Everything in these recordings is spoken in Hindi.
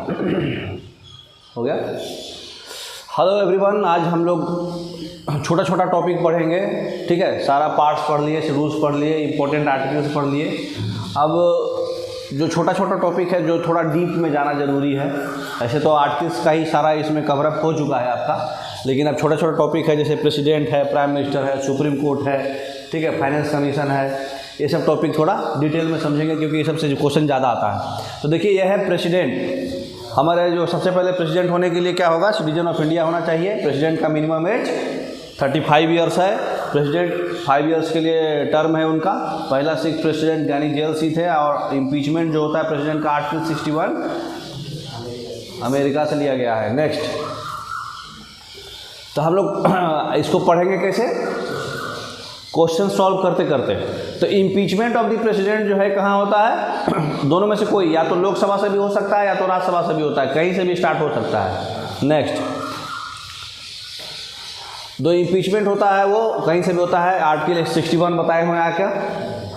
हो गया। हेलो एवरीवन, आज हम लोग छोटा छोटा टॉपिक पढ़ेंगे, ठीक है। सारा पार्ट्स पढ़ लिए, शेड्यूल्स पढ़ लिए, इंपॉर्टेंट आर्टिकल्स पढ़ लिए। अब जो छोटा छोटा टॉपिक है जो थोड़ा डीप में जाना ज़रूरी है। ऐसे तो आर्टिकल्स का ही सारा इसमें कवरअप हो चुका है आपका, लेकिन अब छोटा छोटा टॉपिक है जैसे प्रेसिडेंट है, प्राइम मिनिस्टर है, सुप्रीम कोर्ट है, ठीक है, फाइनेंस कमीशन है। ये सब टॉपिक थोड़ा डिटेल में समझेंगे क्योंकि ये सबसे क्वेश्चन ज़्यादा आता है। तो देखिए, यह है प्रेसिडेंट। हमारे जो सबसे पहले प्रेसिडेंट होने के लिए क्या होगा, सिटीजन ऑफ इंडिया होना चाहिए। प्रेसिडेंट का मिनिमम एज 35 ईयर्स है। प्रेसिडेंट 5 ईयर्स के लिए टर्म है उनका। पहला 6 प्रेसिडेंट यानी जेल सीट है। और इम्पीचमेंट जो होता है प्रेसिडेंट का आर्टिकल 61 अमेरिका से लिया गया है। नेक्स्ट, तो हम लोग इसको पढ़ेंगे कैसे, क्वेश्चन सॉल्व करते करते। तो इम्पीचमेंट ऑफ द प्रेसिडेंट जो है कहाँ होता है, दोनों में से कोई, या तो लोकसभा से भी हो सकता है या तो राज्यसभा से भी होता है, कहीं से भी स्टार्ट हो सकता है। नेक्स्ट, दो इम्पीचमेंट होता है वो कहीं से भी होता है। आर्टिकल 61 बताए हुए हैं क्या,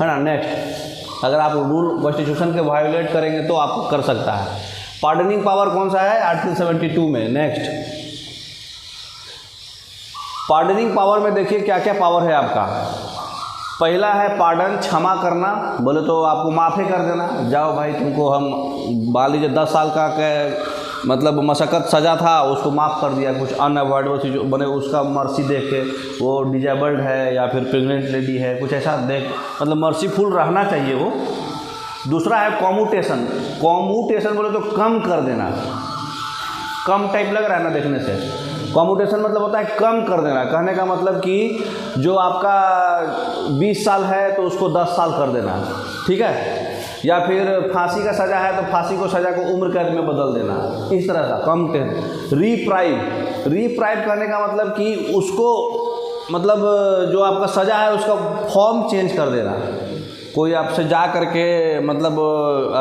है ना। नेक्स्ट, अगर आप रूल कॉन्स्टिट्यूशन के वायोलेट करेंगे तो आप कर सकता है। पार्डनिंग पावर कौन सा है, आर्टिकल 72 में। नेक्स्ट, पार्डनिंग पावर में देखिए क्या क्या पावर है आपका। पहला है पार्डन, क्षमा करना। बोले तो आपको माफ़ी कर देना, जाओ भाई तुमको हम मान लीजिए 10 साल का मतलब मशक्क़त सज़ा था, उसको माफ़ कर दिया। कुछ अनअवॉइडेबल चीज़ बने, उसका मर्सी देख के, वो डिजेबल्ड है या फिर प्रेग्नेंट लेडी है, कुछ ऐसा देख, मतलब मर्सीफुल रहना चाहिए वो। दूसरा है कॉम्यूटेशन। कॉम्यूटेशन बोले तो कम कर देना। कम टाइप लग रहा है ना देखने से। कॉम्यूटेशन मतलब होता है कम कर देना। कहने का मतलब कि जो आपका 20 साल है तो उसको 10 साल कर देना, ठीक है। या फिर फांसी का सज़ा है तो फांसी को सज़ा को उम्र कैद में बदल देना, इस तरह का कॉम्यूटेशन। रीप्राइव करने का मतलब कि उसको, मतलब जो आपका सज़ा है उसका फॉर्म चेंज कर देना। कोई आपसे जा करके मतलब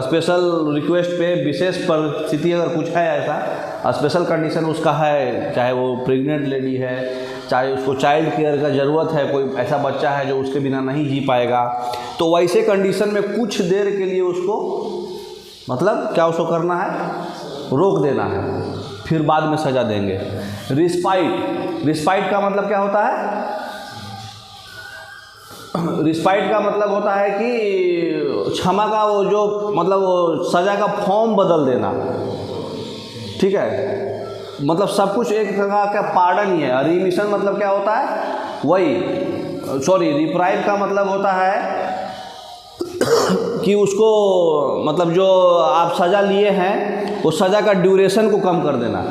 स्पेशल रिक्वेस्ट पे, विशेष परिस्थिति अगर कुछ है ऐसा स्पेशल कंडीशन उसका है, चाहे वो प्रेग्नेंट लेडी है, चाहे उसको चाइल्ड केयर का ज़रूरत है, कोई ऐसा बच्चा है जो उसके बिना नहीं जी पाएगा, तो वैसे कंडीशन में कुछ देर के लिए उसको मतलब क्या उसको करना है, रोक देना है, फिर बाद में सज़ा देंगे। रिस्पाइट का मतलब क्या होता है, रिस्पाइट का मतलब होता है कि क्षमा का वो जो मतलब वो सज़ा का फॉर्म बदल देना, ठीक है। मतलब सब कुछ एक तरह का पार्डन ही है। रिमिशन मतलब क्या होता है, वही, सॉरी, रिप्राइव का मतलब होता है कि उसको मतलब जो आप सज़ा लिए हैं उस सज़ा का ड्यूरेशन को कम कर देना।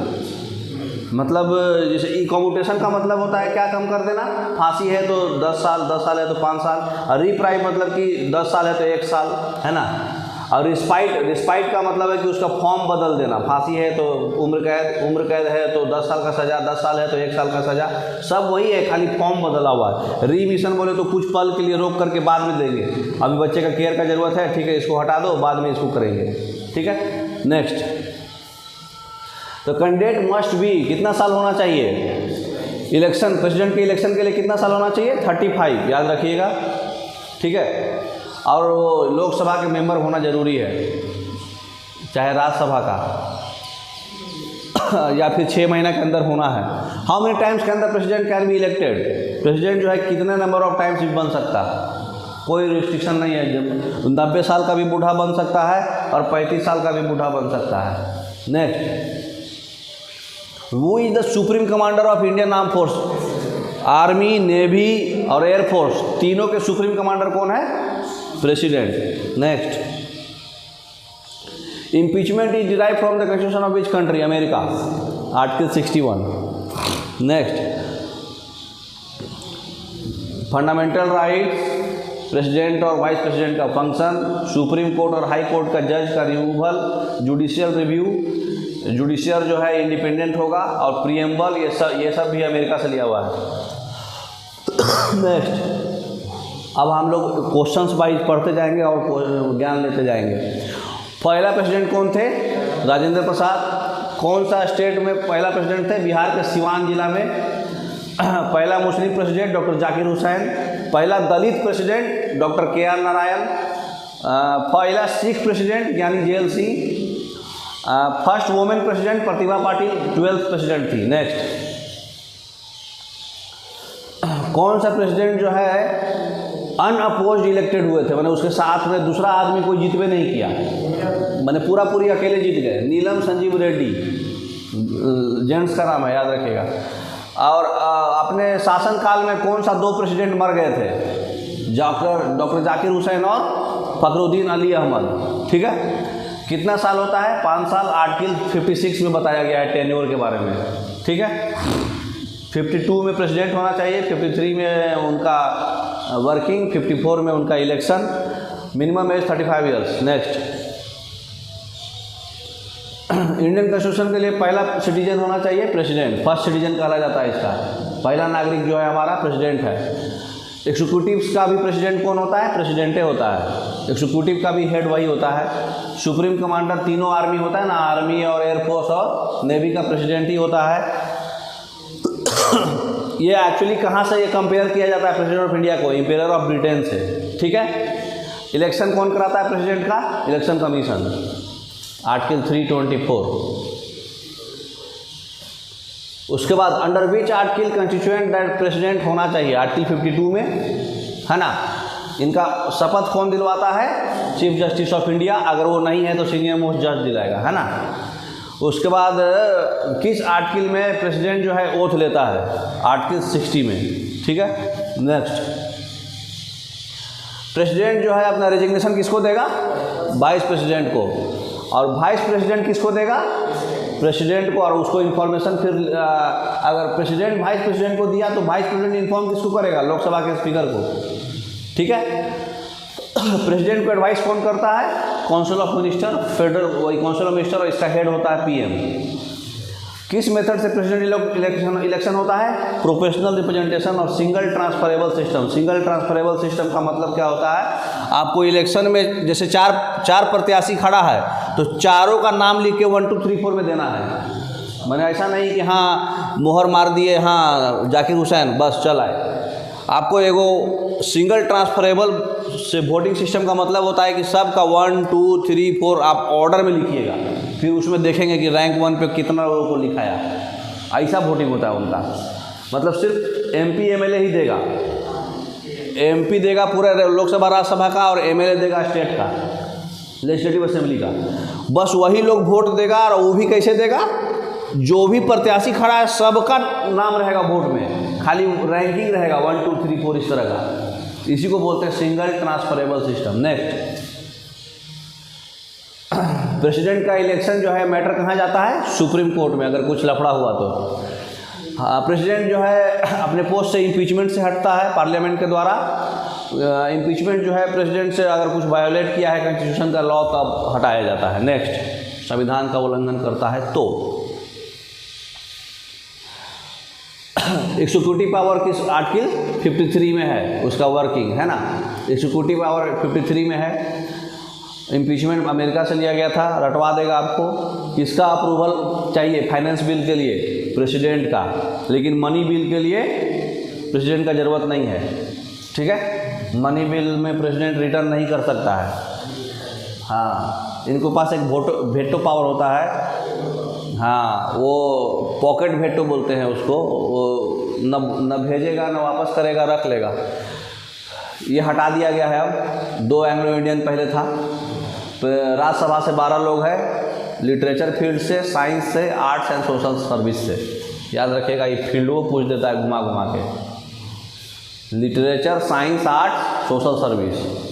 मतलब जैसे कॉम्यूटेशन का मतलब होता है क्या कम कर देना, फांसी है तो 10 साल, 10 साल है तो 5 साल। और रिप्राइव मतलब कि 10 साल है तो 1 साल, है ना। और रिस्पाइट का मतलब है कि उसका फॉर्म बदल देना। फांसी है तो उम्र कैद है तो 10 साल का सज़ा, 10 साल है तो 1 साल का सज़ा, सब वही है, खाली फॉर्म बदला हुआ है। रीमिशन बोले तो कुछ पल के लिए रोक करके बाद में देंगे। अभी बच्चे का केयर का ज़रूरत है, ठीक है, इसको हटा दो, बाद में इसको करेंगे, ठीक है। नेक्स्ट, तो कैंडिडेट मस्ट बी, कितना साल होना चाहिए इलेक्शन, प्रेसिडेंट के इलेक्शन के लिए कितना साल होना चाहिए, 35, याद रखिएगा, ठीक है। और वो लोकसभा के मेंबर होना ज़रूरी है, चाहे राज्यसभा का या फिर 6 महीना के अंदर होना है। हाउ मेनी टाइम्स के अंदर president can be elected, president जो है कितने नंबर ऑफ टाइम्स भी बन सकता है, कोई रिस्ट्रिक्शन नहीं है। जब 90 साल का भी बूढ़ा बन सकता है और 35 साल का भी बूढ़ा बन सकता है। नेक्स्ट, वो is the supreme commander of Indian arm force, army, navy और एयरफोर्स, तीनों के सुप्रीम कमांडर कौन है, president. Next, impeachment is derive from the constitution of which country, America, article 61। Next, fundamental rights, president और वाइस प्रेसिडेंट का फंक्शन, सुप्रीम कोर्ट और हाई कोर्ट का जज का रिमूवल, जुडिशियल रिव्यू, जुडिशियल जो है इंडिपेंडेंट होगा, और प्रीएम्बल, ये सब भी अमेरिका से लिया हुआ है। नेक्स्ट, अब हम लोग क्वेश्चंस वाइज पढ़ते जाएंगे और ज्ञान लेते जाएंगे। पहला प्रेसिडेंट कौन थे, राजेंद्र प्रसाद। कौन सा स्टेट में पहला प्रेसिडेंट थे, बिहार के सिवान जिला में। पहला मुस्लिम प्रेसिडेंट डॉक्टर जाकिर हुसैन। पहला Dalit president doctor KR Narayan. पहला सिख प्रेसिडेंट यानी JL Singh. First women president Pratibha Patil 12th president थी। नेक्स्ट, कौन सा प्रेसिडेंट जो है अनअपोज्ड इलेक्टेड हुए थे, मैंने उसके साथ में दूसरा आदमी कोई जीतवे नहीं किया, मैंने पूरी अकेले जीत गए? नीलम संजीव रेड्डी, जेंट्स का नाम है, याद रखिएगा। और अपने शासनकाल में कौन सा 2 प्रेसिडेंट मर गए थे? डॉक्टर जाकिर हुसैन और फखरुद्दीन अली अहमद। ठीक है, कितना साल होता है? 5 साल। आर्टिकल 56 में बताया गया है टेन्योर के बारे में। ठीक है, 52 में प्रेसिडेंट होना चाहिए, 53 में उनका वर्किंग, 54 में उनका election, minimum age 35 years. Next, Indian constitution के लिए पहला सिटीजन होना चाहिए प्रेसिडेंट, फर्स्ट सिटीजन कहा जाता है इसका। पहला नागरिक जो है हमारा प्रेसिडेंट है। एग्जीक्यूटिव्स का भी प्रेसिडेंट कौन होता है? प्रेसिडेंटे होता है। एग्जीक्यूटिव का भी हेड वही होता है। सुप्रीम कमांडर तीनों आर्मी होता है ना, आर्मी और एयरफोर्स और नेवी का प्रेसिडेंट ही होता है। ये एक्चुअली कहाँ से ये कंपेयर किया जाता है प्रेसिडेंट ऑफ इंडिया को? इंपीरियर ऑफ ब्रिटेन से। ठीक है, इलेक्शन कौन कराता है प्रेसिडेंट का? Election commission, article 324। उसके बाद under which article constituent that president होना चाहिए? आर्टिकल 52 में, है ना। इनका शपथ कौन दिलवाता है? Chief justice of India. अगर वो नहीं है तो सीनियर मोस्ट जज दिलाएगा, है ना। उसके बाद किस आर्टिकल में प्रेसिडेंट जो है ओथ लेता है? आर्टिकल 60 में। ठीक है, नेक्स्ट, प्रेसिडेंट जो है अपना रेजिग्नेशन किसको देगा? वाइस प्रेसिडेंट को। और वाइस प्रेसिडेंट किसको देगा? प्रेसिडेंट को। और उसको इन्फॉर्मेशन फिर अगर प्रेसिडेंट वाइस प्रेसिडेंट को दिया तो वाइस प्रेसिडेंट इन्फॉर्म किसको करेगा? लोकसभा के स्पीकर को। ठीक है, प्रेसिडेंट को एडवाइस कौन करता है? काउंसिल ऑफ मिनिस्टर, फेडरल वही काउंसिल ऑफ मिनिस्टर, और इसका हेड होता है पीएम। किस मेथड से प्रेसिडेंट इलेक्शन होता है? प्रोफेशनल रिप्रेजेंटेशन और single transferable system. Single transferable system का मतलब क्या होता है? आपको इलेक्शन में जैसे चार प्रत्याशी खड़ा है तो चारों का नाम लिख के 1 2 3 4 में देना है। मैंने ऐसा नहीं कि हाँ मोहर मार दिए, हाँ जाकिर हुसैन बस चल आए। आपको एगो सिंगल ट्रांसफरेबल से वोटिंग सिस्टम का मतलब होता है कि सबका 1 2 3 4 आप ऑर्डर में लिखिएगा, फिर उसमें देखेंगे कि रैंक 1 पे कितना लोगों को लिखाया। ऐसा वोटिंग होता है उनका। मतलब सिर्फ एमपी एमएलए ही देगा। एमपी देगा पूरे लोकसभा राज्यसभा का, और एमएलए देगा स्टेट का, लेजिस्लेटिव असेंबली का। बस वही लोग वोट देगा। और वो भी कैसे देगा? जो भी प्रत्याशी खड़ा है सबका नाम रहेगा वोट में, खाली रैंकिंग रहेगा 1 2 3 4 इस तरह का। इसी को बोलते हैं single transferable system. Next, president का इलेक्शन जो है मैटर कहाँ जाता है? सुप्रीम कोर्ट में, अगर कुछ लफड़ा हुआ तो। हाँ, प्रेसिडेंट जो है अपने पोस्ट से इम्पीचमेंट से हटता है पार्लियामेंट के द्वारा। इम्पीचमेंट जो है प्रेसिडेंट से अगर कुछ वायोलेट किया है कॉन्स्टिट्यूशन का लॉ तब हटाया जाता है। नेक्स्ट, संविधान का उल्लंघन करता है तो। एग्जीक्यूटिव पावर किस आर्टिकल 53 में है? उसका वर्किंग, है ना। एग्जीक्यूटिव पावर 53 में है। इम्पीचमेंट अमेरिका से लिया गया था, रटवा देगा आपको। किसका अप्रूवल चाहिए फाइनेंस बिल के लिए? प्रेसिडेंट का। लेकिन मनी बिल के लिए प्रेसिडेंट का ज़रूरत नहीं है। ठीक है, मनी बिल में प्रेसिडेंट रिटर्न नहीं कर सकता है। हाँ, इनके पास एक वेटो पावर होता है। हाँ, वो पॉकेट वेटो बोलते हैं उसको। वो न भेजेगा न वापस करेगा, रख लेगा। ये हटा दिया गया है अब। 2 एंग्लो इंडियन पहले था। राज्यसभा से 12 लोग हैं, लिटरेचर फील्ड से, साइंस से, आर्ट्स एंड सोशल सर्विस से। याद रखिएगा, ये फील्ड वो पूछ देता है घुमा घुमा के। Literature, science, arts, social service.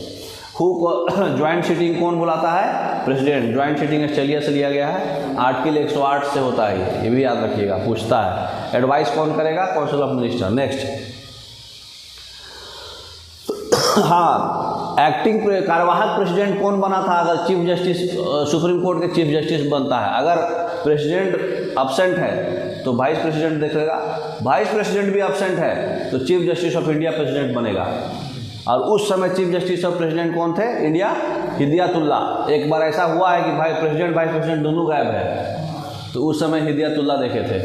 Joint seating कौन बुलाता है? प्रेसिडेंट। ज्वाइंट सीटिंग ऑस्ट्रेलिया से लिया गया है, आर्टिकल 108 से होता है। ये भी याद रखिएगा, पूछता है। एडवाइस कौन करेगा? Council of minister. नेक्स्ट, हाँ, एक्टिंग कार्यवाहक प्रेसिडेंट कौन बना था? अगर चीफ जस्टिस सुप्रीम कोर्ट के चीफ जस्टिस बनता है, अगर प्रेसिडेंट अब्सेंट है तो वाइस प्रेसिडेंट देखेगा। वाइस प्रेसिडेंट भी अब्सेंट है तो chief justice of India president बनेगा। और उस समय चीफ जस्टिस ऑफ प्रेसिडेंट कौन थे? इंडिया, हिदायतुल्ला। एक बार ऐसा हुआ है कि भाई प्रेसिडेंट वाइस प्रेसिडेंट दोनों गायब है, तो उस समय हिदायतुल्ला देखे थे।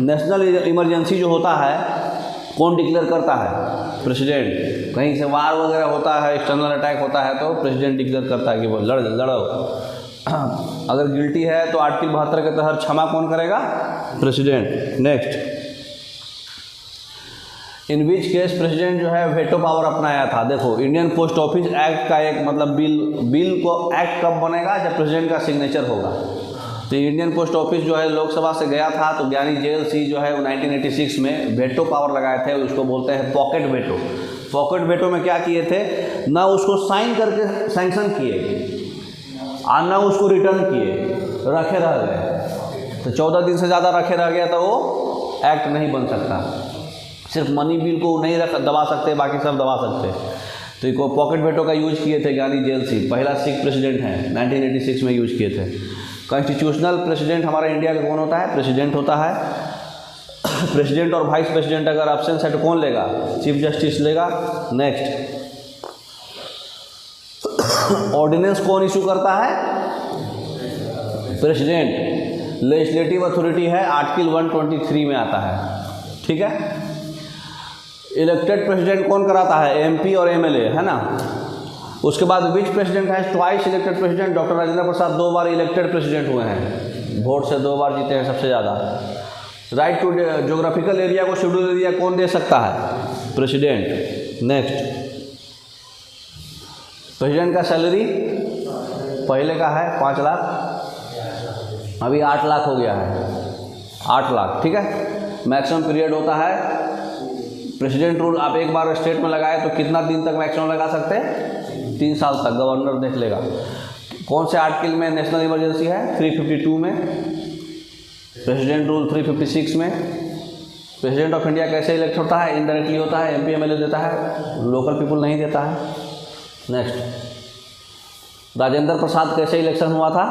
नेशनल इमरजेंसी जो होता है कौन डिक्लेयर करता है? प्रेसिडेंट। कहीं से वार वगैरह होता है, एक्सटर्नल अटैक होता है तो प्रेसिडेंट डिक्लेयर करता है कि वो लड़ो। अगर गिल्टी है तो आर्टिकल 72 के तहत क्षमा कौन करेगा? President. Next, in which case president जो है वेटो पावर अपनाया था। देखो, इंडियन पोस्ट ऑफिस एक्ट का एक मतलब बिल को एक्ट कब बनेगा? जब प्रेसिडेंट का सिग्नेचर होगा। तो इंडियन पोस्ट ऑफिस जो है लोकसभा से गया था तो ज्ञानी जेल सी जो है 1986 में वेटो पावर लगाए थे, उसको बोलते हैं पॉकेट वेटो। पॉकेट वेटो में क्या किए थे? ना उसको साइन करके सैंक्शन किए और ना उसको रिटर्न किए, रखे रह गए। तो 14 दिन से ज़्यादा रखे रह गया तो वो एक्ट नहीं बन सकता। सिर्फ मनी बिल को नहीं दबा सकते, बाकी सब दबा सकते। तो इनको पॉकेट वेटो का यूज किए थे ज्ञानी जेल सिंह, पहला सिख प्रेसिडेंट है, 1986 में यूज किए थे। कॉन्स्टिट्यूशनल प्रेसिडेंट हमारा इंडिया का कौन होता है? प्रेसिडेंट होता है। प्रेसिडेंट और वाइस प्रेसिडेंट अगर एब्सेंस है तो कौन लेगा? चीफ जस्टिस लेगा। नेक्स्ट, ऑर्डिनेंस कौन इशू करता है? प्रेसिडेंट। लेजिस्लेटिव अथॉरिटी है, आर्टिकल 123 में आता है। ठीक है। इलेक्टेड प्रेसिडेंट कौन कराता है? एमपी और एमएलए, है ना। उसके बाद विच प्रेसिडेंट है twice elected president? Doctor Rajendra Prasad 2 बार इलेक्टेड प्रेसिडेंट हुए हैं, वोट से 2 बार जीते हैं सबसे ज़्यादा। राइट टू ज्योग्राफिकल एरिया को शेड्यूल एरिया कौन दे सकता है? प्रेसिडेंट। नेक्स्ट, प्रेसिडेंट का सैलरी पहले का है 5 लाख, अभी 8 लाख हो गया है, 8 लाख। ठीक है। मैक्सिमम पीरियड होता है प्रेसिडेंट रूल। आप एक बार स्टेट में लगाए तो कितना दिन तक मैक्सिमम लगा सकते हैं? 3 साल तक, गवर्नर देख लेगा। कौन से आर्टिकल में नेशनल इमरजेंसी है? 352 में। प्रेसिडेंट रूल 356 में। प्रेसिडेंट ऑफ इंडिया कैसे इलेक्ट होता है? इनडायरेक्टली होता है, एमपी एमएलए देता है, लोकल पीपुल नहीं देता है। नेक्स्ट, राजेंद्र प्रसाद कैसे इलेक्शन हुआ था?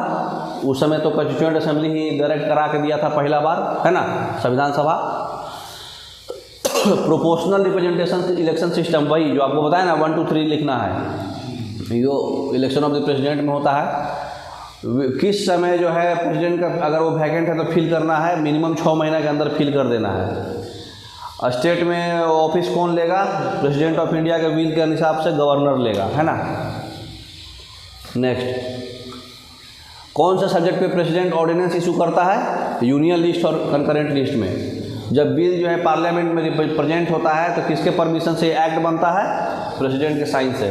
उस समय तो कॉन्स्टिट्यूएंट असेंबली ही डायरेक्ट करा के दिया था पहला बार, है ना, संविधान सभा। प्रोपोर्शनल रिप्रेजेंटेशन इलेक्शन सिस्टम, वही जो आपको बताया ना 1 2 3 लिखना है, यो इलेक्शन ऑफ द प्रेसिडेंट में होता है। किस समय जो है प्रेसिडेंट का अगर वो वैकेंट है तो फिल करना है, मिनिमम 6 महीने के अंदर फिल कर देना है। स्टेट में ऑफिस कौन लेगा? प्रेसिडेंट ऑफ इंडिया के विल के हिसाब से गवर्नर लेगा, है ना। नेक्स्ट, कौन से सब्जेक्ट पे प्रेसिडेंट ऑर्डिनेंस इशू करता है? यूनियन लिस्ट और कंकरेंट लिस्ट में। जब बिल जो है पार्लियामेंट में रिप्रेजेंट होता है तो किसके परमिशन से एक्ट बनता है? प्रेसिडेंट के साइन से।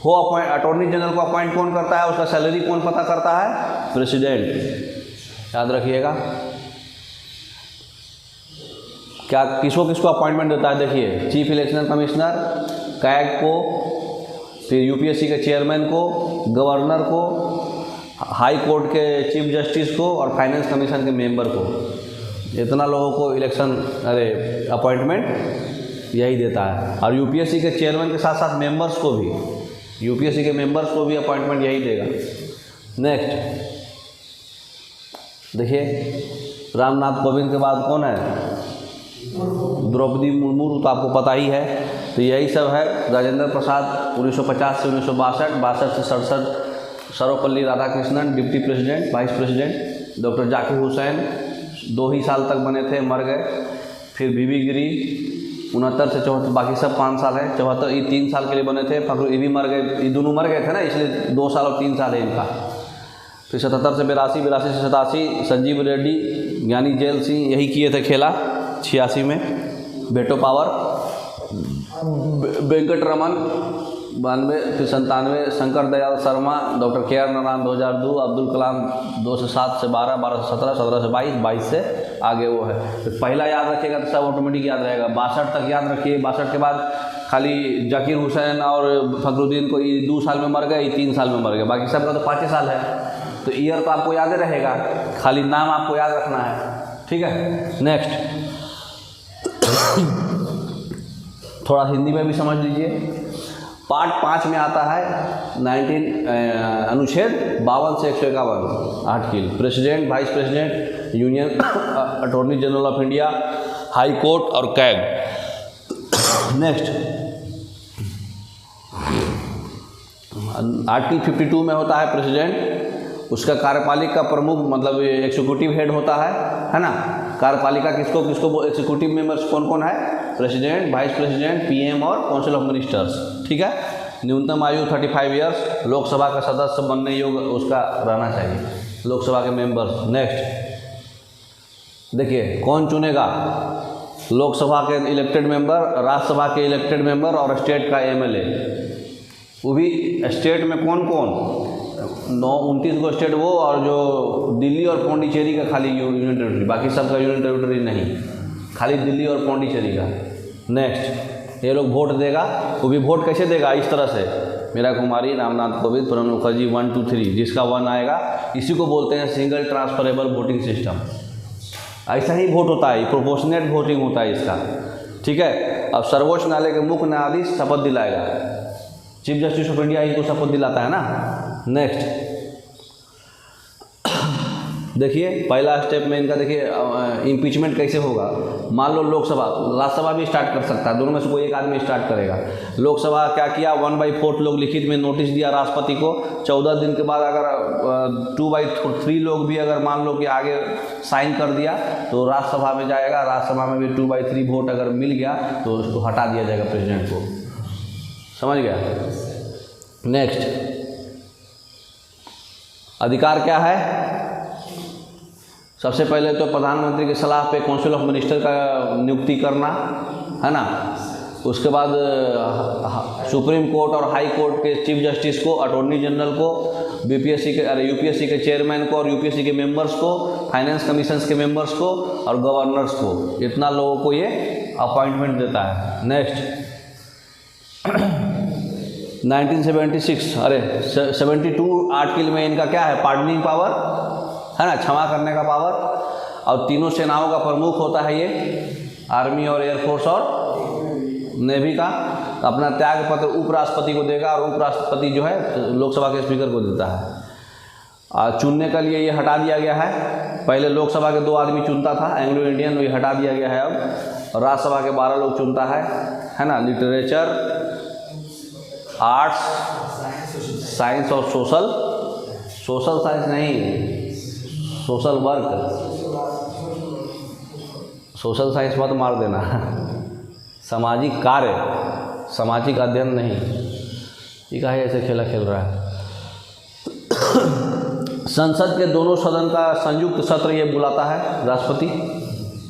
वो अटॉर्नी जनरल को अपॉइंट कौन करता है? उसका सैलरी कौन पता करता है? प्रेसिडेंट। याद रखिएगा। क्या किसको किसको अपॉइंटमेंट देता है? देखिए, चीफ इलेक्शन कमिश्नर, कैग को, फिर यूपीएससी के चेयरमैन को, गवर्नर को, हाई कोर्ट के चीफ जस्टिस को और फाइनेंस कमीशन के मेंबर को। इतना लोगों को इलेक्शन अपॉइंटमेंट यही देता है। और यूपीएससी के चेयरमैन के साथ साथ मेंबर्स को भी, यूपीएससी के मेंबर्स को भी अपॉइंटमेंट यही देगा। नेक्स्ट, देखिए, रामनाथ कोविंद के बाद कौन है? द्रौपदी मुर्मू, तो आपको पता ही है। तो यही सब है। राजेंद्र प्रसाद 1950 से 1962, 62 से 67 Sarvepalli Radhakrishnan deputy president, vice president. Doctor Zakir Hussain 2 ही साल तक बने थे, मर गए। फिर बीबी गिरी 69 से 74, बाकी सब 5 साल है। 74 ये 3 साल के लिए बने थे। फखरू ये भी मर गए, ये दोनों मर गए थे ना, इसलिए 2 साल और 3 साल है इनका। फिर 77 से 82, 82 से 87 संजीव रेड्डी, ज्ञानी जेल सिंह यही किए थे खेला। 86 में वेटो पावर। वेंकट रमन 92, फिर 97 शंकर दयाल शर्मा, डॉक्टर के.आर. नारायण 2002, अब्दुल कलाम 2 से 7 से 12, 12 से 17, 17 से 22, 22 से आगे वो है। तो पहला याद रखिएगा तो सब ऑटोमेटिक याद रहेगा। 62 तक याद रखिए। 62 के बाद खाली जाकिर हुसैन और फखरुद्दीन को ये 2 साल में मर गए, ये 3 साल में मर गए, बाकी सबका तो 5 साल है। तो ईयर तो आपको याद रहेगा, खाली नाम आपको याद रखना है। ठीक है। नेक्स्ट, थोड़ा हिंदी में भी समझ लीजिए। पार्ट 5 में आता है अनुच्छेद 52 से 151 article, president, vice president, union attorney general of India, high court और कैग। नेक्स्ट, आर्टिकल 52 में होता है प्रेसिडेंट, उसका कार्यपालिका का प्रमुख मतलब एग्जीक्यूटिव हेड होता है ना। कार्यपालिका किसको किसको एग्जीक्यूटिव मेंबर्स कौन कौन है? प्रेसिडेंट, वाइस प्रेसिडेंट, पीएम और काउंसिल ऑफ मिनिस्टर्स। ठीक है। न्यूनतम आयु 35 ईयर्स, लोकसभा का सदस्य बनने योग्य उसका रहना चाहिए, लोकसभा के मेंबर्स। नेक्स्ट देखिए कौन चुनेगा, लोकसभा के इलेक्टेड मेंबर, राज्यसभा के इलेक्टेड मेंबर और स्टेट का एमएलए। वो भी स्टेट में कौन कौन, 29 को स्टेट वो, और जो दिल्ली और पौंडीचेरी का खाली यूनियन टेरिटरी, बाकी सबका यूनियन टेरिटरी नहीं, खाली दिल्ली और पौंडीचेरी का। नेक्स्ट ये लोग वोट देगा, वो भी वोट कैसे देगा, इस तरह से, मीरा कुमारी, रामनाथ कोविंद, प्रणब मुखर्जी, 1 2 3, जिसका 1 आएगा इसी को बोलते हैं सिंगल ट्रांसफरेबल वोटिंग सिस्टम। ऐसा ही वोट होता है, प्रोपोर्शनेट वोटिंग होता है इसका, ठीक है। अब सर्वोच्च न्यायालय के मुख्य न्यायाधीश शपथ दिलाएगा, चीफ जस्टिस ऑफ इंडिया इनको शपथ दिलाता है ना। नेक्स्ट देखिए पहला स्टेप में इनका देखिए इम्पीचमेंट कैसे होगा। मान लो लोकसभा, राज्यसभा भी स्टार्ट कर सकता है, दोनों में से कोई एक आदमी स्टार्ट करेगा। लोकसभा क्या किया, 1/4 लोग लिखित में नोटिस दिया राष्ट्रपति को, 14 दिन के बाद अगर 2/3 लोग भी अगर मान लो कि आगे साइन कर दिया तो राज्यसभा में जाएगा, राज्यसभा में भी 2/3 वोट अगर मिल गया तो उसको हटा दिया जाएगा प्रेसिडेंट को, समझ गया। नेक्स्ट अधिकार क्या है, सबसे पहले तो प्रधानमंत्री की सलाह पे काउंसिल ऑफ मिनिस्टर का नियुक्ति करना है ना। उसके बाद सुप्रीम कोर्ट और हाई कोर्ट के चीफ जस्टिस को, अटॉर्नी जनरल को, यूपीएससी के चेयरमैन को और यूपीएससी के मेंबर्स को, फाइनेंस कमीशंस के मेंबर्स को और गवर्नर्स को, इतना लोगों को ये अपॉइंटमेंट देता है। नेक्स्ट 1976 72 आर्टिकल में इनका क्या है, पार्डनिंग पावर है ना, क्षमा करने का पावर। और तीनों सेनाओं का प्रमुख होता है ये, आर्मी और एयरफोर्स और नेवी का। अपना त्याग पत्र उपराष्ट्रपति को देगा और उपराष्ट्रपति जो है लोकसभा के स्पीकर को देता है। और चुनने के लिए ये हटा दिया गया है, पहले लोकसभा के 2 आदमी चुनता था एंग्लो इंडियन, ये हटा दिया गया है अब। राज्यसभा के 12 लोग चुनता है ना। लिटरेचर, आर्ट्स, साइंस और सोशल साइंस नहीं, सोशल वर्क, सोशल साइंस मत मार देना सामाजिक कार्य, सामाजिक अध्ययन नहीं, ये काहे ऐसे खेला खेल रहा है। संसद के दोनों सदन का संयुक्त सत्र ये बुलाता है राष्ट्रपति।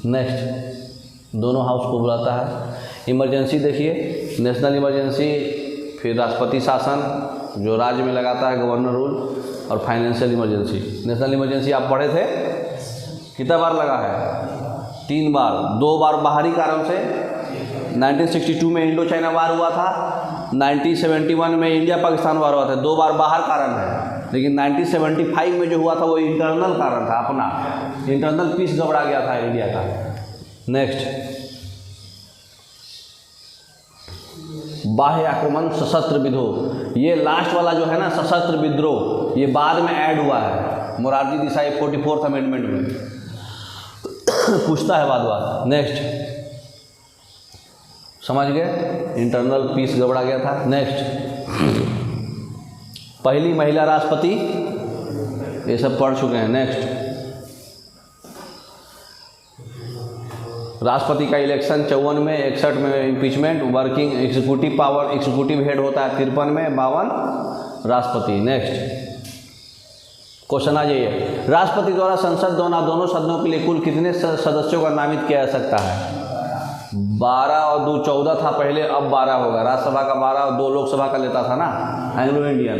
नेक्स्ट दोनों हाउस को बुलाता है। इमरजेंसी देखिए, नेशनल इमरजेंसी, फिर राष्ट्रपति शासन जो राज्य में लगाता है, गवर्नर रूल, और फाइनेंशियल इमरजेंसी। नेशनल इमरजेंसी आप पढ़े थे, कितना बार लगा है, 3 बार, 2 बार बाहरी कारण से, 1962 में इंडो चाइना वार हुआ था, 1971 में इंडिया पाकिस्तान वार हुआ था, 2 बार बाहर कारण है। लेकिन 1975 में जो हुआ था वो इंटरनल कारण था, अपना इंटरनल पीस गड़बड़ा गया था इंडिया का। नेक्स्ट बाह्य आक्रमण सशस्त्र विद्रोह, ये लास्ट वाला जो है ना सशस्त्र विद्रोह, ये बाद में ऐड हुआ है मोरारजी देसाई 44th अमेंडमेंट में पूछता है बाद। नेक्स्ट समझ गए, इंटरनल पीस गड़बड़ा गया था। नेक्स्ट पहली महिला राष्ट्रपति, ये सब पढ़ चुके हैं। नेक्स्ट राष्ट्रपति का इलेक्शन 54 में, 61 में impeachment, working executive power, executive head होता है 53 में, 52 राष्ट्रपति। नेक्स्ट क्वेश्चन आ जाइए, राष्ट्रपति द्वारा संसद दोनों सदनों के लिए कुल कितने सदस्यों का नामित किया जा सकता है? 12 और 2 14 था पहले, अब 12 होगा। राज्यसभा का 12 और 2 लोकसभा का लेता था ना एंग्लो इंडियन,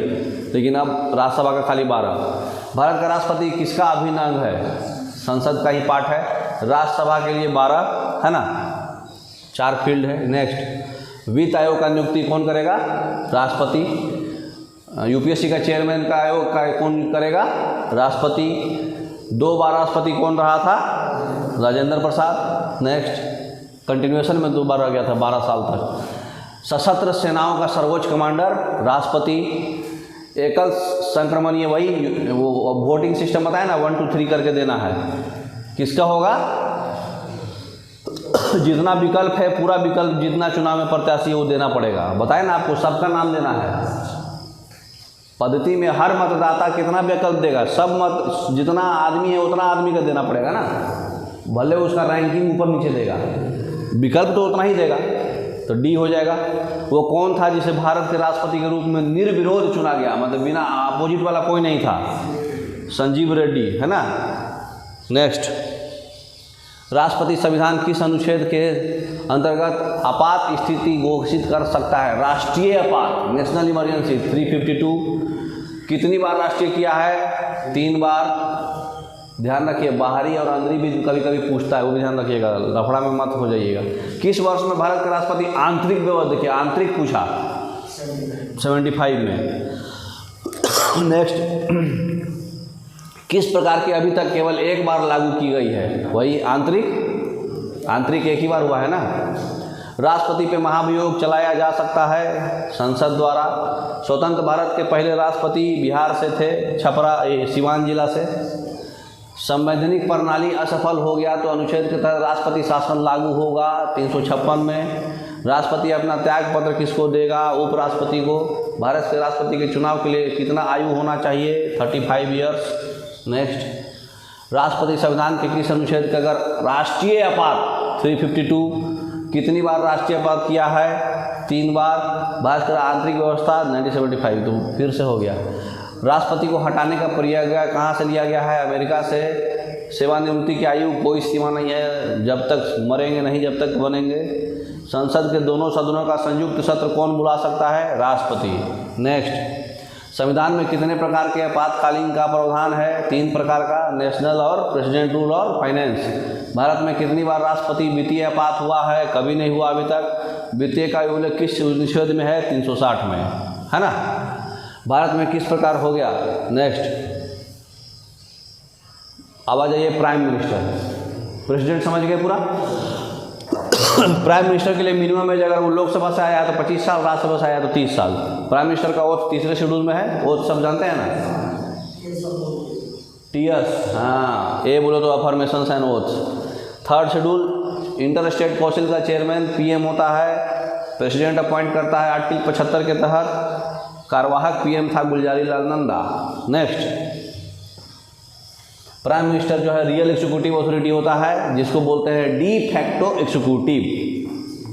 लेकिन अब राज्यसभा का खाली 12। भारत का राष्ट्रपति किसका अभिन्न अंग है? संसद का ही पार्ट है। राज्यसभा के लिए 12 है ना, 4 फील्ड है। नेक्स्ट वित्त आयोग का नियुक्ति कौन करेगा? राष्ट्रपति। यूपीएससी का चेयरमैन का आयोग का कौन करेगा? राष्ट्रपति। 2 बार राष्ट्रपति कौन रहा था? राजेंद्र प्रसाद। नेक्स्ट कंटिन्यूएशन में 2 बार रह गया था 12 साल तक। सशस्त्र सेनाओं का सर्वोच्च कमांडर राष्ट्रपति। एकल संक्रमणीय, वही वो वोटिंग सिस्टम बताया ना, 1 2 3 करके देना है। किसका होगा? जितना विकल्प है, पूरा विकल्प जितना चुनाव में प्रत्याशी वो देना पड़ेगा। बताए ना आपको, सबका नाम देना है। पद्धति में हर मतदाता कितना विकल्प देगा? सब मत, जितना आदमी है उतना आदमी का देना पड़ेगा ना, भले उसका रैंकिंग ऊपर नीचे देगा, विकल्प तो उतना ही देगा। तो डी हो जाएगा। वो कौन था जिसे भारत के राष्ट्रपति के रूप में निर्विरोध चुना गया, मतलब बिना अपोजिट वाला कोई नहीं था? संजीव रेड्डी, है ना। नेक्स्ट, राष्ट्रपति संविधान किस अनुच्छेद के अंतर्गत आपात स्थिति घोषित कर सकता है? राष्ट्रीय आपात, नेशनल इमरजेंसी 352। कितनी बार राष्ट्रीय किया है? 3 बार। ध्यान रखिए, बाहरी और अंदरी भी कभी कभी पूछता है, वो भी ध्यान रखिएगा, लफड़ा में मत हो जाइएगा। किस वर्ष में भारत के राष्ट्रपति आंतरिक व्यवस्था, देखिए आंतरिक पूछा, 75 में। नेक्स्ट, किस प्रकार की अभी तक केवल एक बार लागू की गई है? वही आंतरिक एक ही बार हुआ है ना। राष्ट्रपति पे महाभियोग चलाया जा सकता है संसद द्वारा। स्वतंत्र भारत के पहले राष्ट्रपति बिहार से थे, छपरा सिवान जिला से। संवैधानिक प्रणाली असफल हो गया तो अनुच्छेद के तहत राष्ट्रपति शासन लागू होगा 356 में। राष्ट्रपति अपना त्याग पत्र किसको देगा? उपराष्ट्रपति को। भारत के राष्ट्रपति के चुनाव के लिए कितना आयु होना चाहिए? 35 ईयर्स। नेक्स्ट, राष्ट्रपति संविधान के किस अनुच्छेद का अगर राष्ट्रीय आपात 352 कितनी बार राष्ट्रीय आपात किया है? 3 बार। भारत का आंतरिक व्यवस्था 1975, तो फिर से हो गया। राष्ट्रपति को हटाने का प्रयास कहाँ से लिया गया है? अमेरिका से। सेवानिवृत्ति की आयु कोई सीमा नहीं है, जब तक मरेंगे नहीं, जब तक बनेंगे। संसद के दोनों सदनों का संयुक्त सत्र कौन बुला सकता है? राष्ट्रपति। नेक्स्ट, संविधान में कितने प्रकार के आपातकालीन का प्रावधान है? 3 प्रकार का, नेशनल और प्रेसिडेंट रूल और फाइनेंस। भारत में कितनी बार राष्ट्रपति वित्तीय आपात हुआ है? कभी नहीं हुआ अभी तक। वित्तीय का उल्लेख किस अनुच्छेद में है? 360 में, है ना। भारत में किस प्रकार हो गया? नेक्स्ट, अब आ जाइए प्राइम मिनिस्टर। प्रेसिडेंट समझ गए पूरा। प्राइम मिनिस्टर के लिए मिनिमम एज अगर वो लोकसभा से आया तो 25 साल, राज्यसभा से आया तो 30 साल। प्राइम मिनिस्टर का ओथ 3रे शेड्यूल में है, ओथ सब जानते हैं ना, टीएस, हाँ, ए बोलो तो affirmations and oath. 3rd schedule, inter state council का चेयरमैन पीएम होता है, प्रेसिडेंट अपॉइंट करता है आर्टिकल 75 के तहत। कार्यवाहक पीएम था Gulzari Lal Nanda. Next, prime minister जो है रियल एग्जीक्यूटिव अथॉरिटी होता है, जिसको बोलते हैं डी फैक्टो एग्जीक्यूटिव।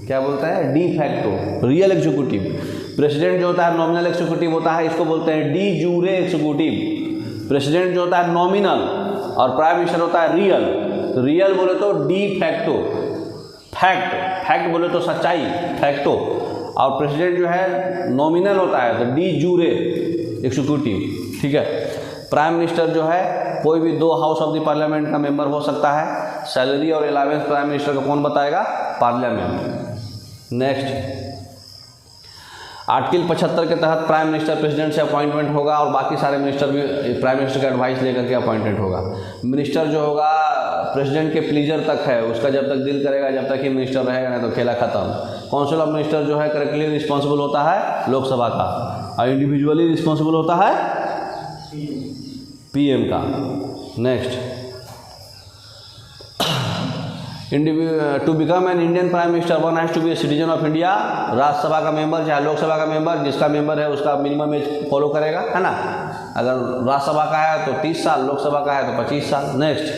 क्या बोलते हैं? De facto, real executive. President जो होता है नॉमिनल एग्जीक्यूटिव होता है, इसको बोलते हैं डी जूरे एग्जीक्यूटिव। प्रेसिडेंट जो होता है नॉमिनल और प्राइम मिनिस्टर होता है रियल। तो रियल बोले तो डी फैक्टो, फैक्ट बोले तो सच्चाई, फैक्टो। और प्रेसिडेंट जो है नॉमिनल होता है तो डी जूरे एग्जीक्यूटिव, ठीक है। प्राइम मिनिस्टर जो है कोई भी 2 हाउस ऑफ द पार्लियामेंट का मेंबर हो सकता है। सैलरी और अलावेंस प्राइम मिनिस्टर का कौन बताएगा? पार्लियामेंट। नेक्स्ट, आर्टिकल 75 के तहत प्राइम मिनिस्टर प्रेसिडेंट से अपॉइंटमेंट होगा और बाकी सारे मिनिस्टर भी प्राइम मिनिस्टर का एडवाइस लेकर के अपॉइंटेड होगा। मिनिस्टर जो होगा प्रेसिडेंट के प्लीजर तक है, उसका जब तक दिल करेगा जब तक ही मिनिस्टर रहेगा, नहीं तो खेला खत्म। काउंसिल ऑफ मिनिस्टर जो है करेक्टली रिस्पॉन्सिबल होता है लोकसभा का, और इंडिविजुअली रिस्पॉन्सिबल होता है पीएम का। Next, to become an Indian prime minister one has to be a citizen of India. Rajya Sabha का मेंबर चाहे लोकसभा का मेंबर, जिसका मेंबर है उसका मिनिमम एज फॉलो करेगा, है ना। अगर राज्यसभा का है तो 30 साल, लोकसभा का है तो 25 साल। नेक्स्ट,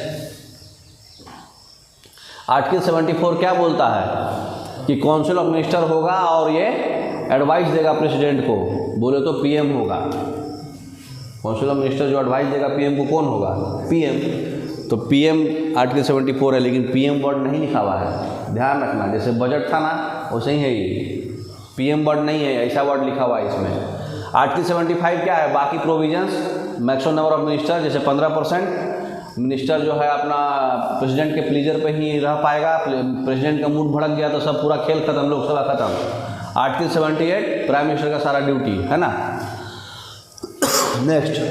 आर्टिकल 74 क्या बोलता है कि काउंसिल ऑफ मिनिस्टर होगा और ये एडवाइस देगा प्रेसिडेंट को, बोले तो पीएम होगा। काउंसिल ऑफ मिनिस्टर जो एडवाइस देगा पीएम को, कौन होगा? पीएम। तो पीएम आर्टिकल 74 है, लेकिन पीएम वर्ड नहीं लिखा हुआ है, ध्यान रखना। जैसे बजट था ना वैसे ही है ये, पीएम वर्ड नहीं है, ऐसा वर्ड लिखा हुआ है इसमें। आर्टिकल 75 क्या है? बाकी provisions, maximum number of minister, जैसे 15% मिनिस्टर जो है अपना प्रेसिडेंट के प्लीजर पे ही रह पाएगा। प्रेसिडेंट का मूड भड़क गया तो सब पूरा खेल खत्म, लोकसभा खत्म। आर्टिकल 78 प्राइम मिनिस्टर का सारा ड्यूटी, है ना। नेक्स्ट,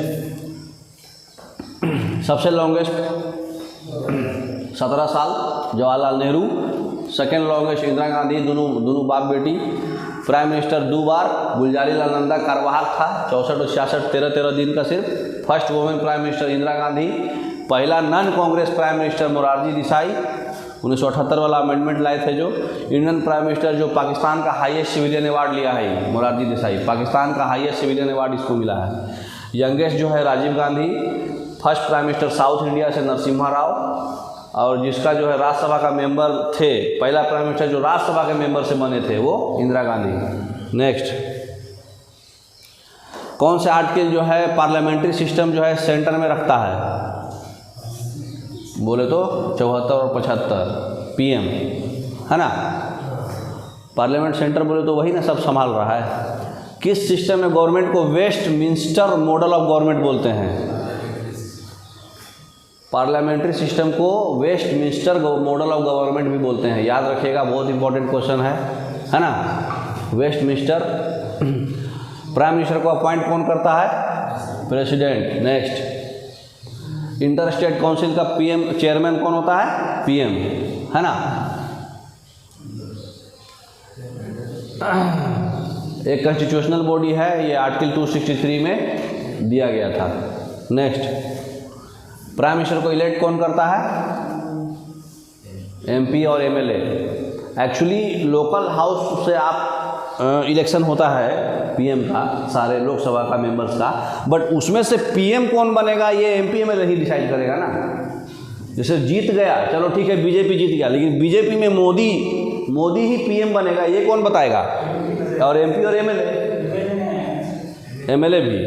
सबसे लॉन्गेस्ट 17 साल जवाहरलाल नेहरू, सेकेंड लॉन्गेस्ट इंदिरा गांधी, दोनों बाप बेटी। प्राइम मिनिस्टर 2 बार गुलजारी लाल नंदा कार्यवाहक था, 64 और 66, 13 दिन का सिर्फ। First women prime minister Indira Gandhi. पहला non Congress prime minister Morarji Desai, 1978 वाला अमेंडमेंट लाए थे जो। इंडियन प्राइम मिनिस्टर जो पाकिस्तान का हाईएस्ट सिविलियन अवार्ड लिया है, मोरारजी देसाई, पाकिस्तान का हाईएस्ट सिविलियन अवार्ड इसको मिला है। यंगेस्ट जो है Rajiv Gandhi. First prime minister south India से नरसिम्हा राव। और जिसका जो है राज्यसभा का मेंबर थे, पहला प्राइम मिनिस्टर जो राज्यसभा के मेंबर से बने थे वो इंदिरा गांधी। नेक्स्ट, कौन से आर्टिकल जो है पार्लियामेंट्री सिस्टम जो है सेंटर में रखता है? बोले तो 74 और 75 PM, है ना। पार्लियामेंट सेंटर बोले तो वही ना सब संभाल रहा है। किस सिस्टम में गवर्नमेंट को वेस्टमिंस्टर मॉडल ऑफ गवर्नमेंट बोलते हैं? पार्लियामेंट्री सिस्टम को वेस्टमिंस्टर मॉडल ऑफ गवर्नमेंट भी बोलते हैं, याद रखिएगा, बहुत इंपॉर्टेंट क्वेश्चन है ना। वेस्टमिंस्टर। प्राइम मिनिस्टर को अपॉइंट कौन करता है? President. Next, inter state council का PM चेयरमैन कौन होता है? PM, है ना। एक कॉन्स्टिट्यूशनल बॉडी है, ये आर्टिकल 263 में दिया गया था। नेक्स्ट, प्राइम मिनिस्टर को इलेक्ट कौन करता है? MP और MLA। एक्चुअली लोकल हाउस से आप इलेक्शन होता है PM का, सारे लोकसभा का मेंबर्स का, बट उसमें से PM कौन बनेगा ये MP MLA ही डिसाइड करेगा ना। जैसे जीत गया, चलो ठीक है BJP जीत गया, लेकिन BJP में मोदी ही PM बनेगा, ये कौन बताएगा? और MP और MLA भी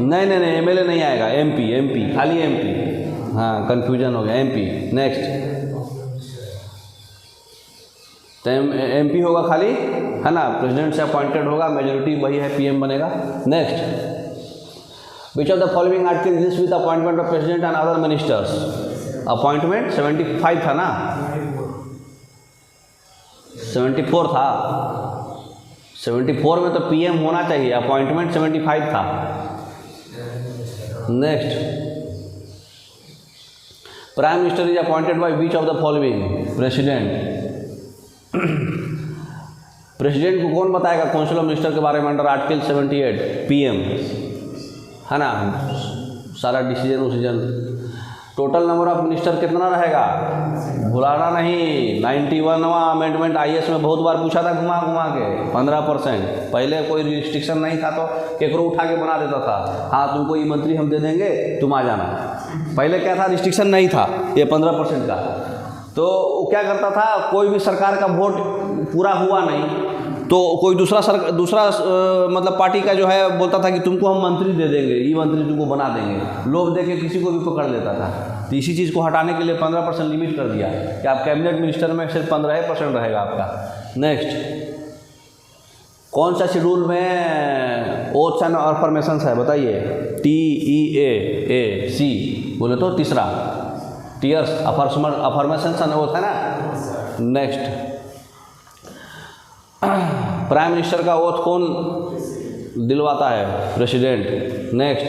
नहीं MLA नहीं आएगा, MP खाली MP। हाँ, कंफ्यूजन हो गया, MP। नेक्स्ट, तो MP होगा खाली, है ना, प्रेसिडेंट से अपॉइंटेड होगा, मेजोरिटी वही है, PM बनेगा। Next, which of the following article deals with appointment of president and other ministers? Appointment 75 था ना, 74 था। 74 में तो PM होना चाहिए, अपॉइंटमेंट 75 था। Next, prime minister is appointed by which of the following? President. President को कौन बताएगा काउंसिल ऑफ मिनिस्टर के बारे में अंडर आर्टिकल 78? PM, है ना, सारा decision. Total number of minister कितना रहेगा? भुलाना नहीं, 91वां अमेंडमेंट IAS में बहुत बार पूछा था घुमा के, 15%। पहले कोई रिस्ट्रिक्शन नहीं था तो केकरो उठा के बना देता था, हाँ तुमको ये मंत्री हम दे देंगे, तुम आ जाना। पहले क्या था, रिस्ट्रिक्शन नहीं था, ये 15% का। तो वो क्या करता था, कोई भी सरकार का वोट पूरा हुआ नहीं तो कोई दूसरा मतलब पार्टी का जो है बोलता था कि तुमको हम मंत्री दे देंगे, ये मंत्री तुमको बना देंगे, लोभ दे के किसी को भी पकड़ लेता था। तो इसी चीज़ को हटाने के लिए 15% लिमिट कर दिया कि आप कैबिनेट मिनिस्टर में सिर्फ 15% रहेगा आपका। नेक्स्ट, कौन सा शेड्यूल में ओथ्स एंड अफर्मेशंस है बताइए? TEAC बोले तो तीसरा, टीयर्स अफर्मेशंस एंड ओथ है ना। नेक्स्ट, प्राइम मिनिस्टर का ओथ कौन दिलवाता है? प्रेसिडेंट। नेक्स्ट,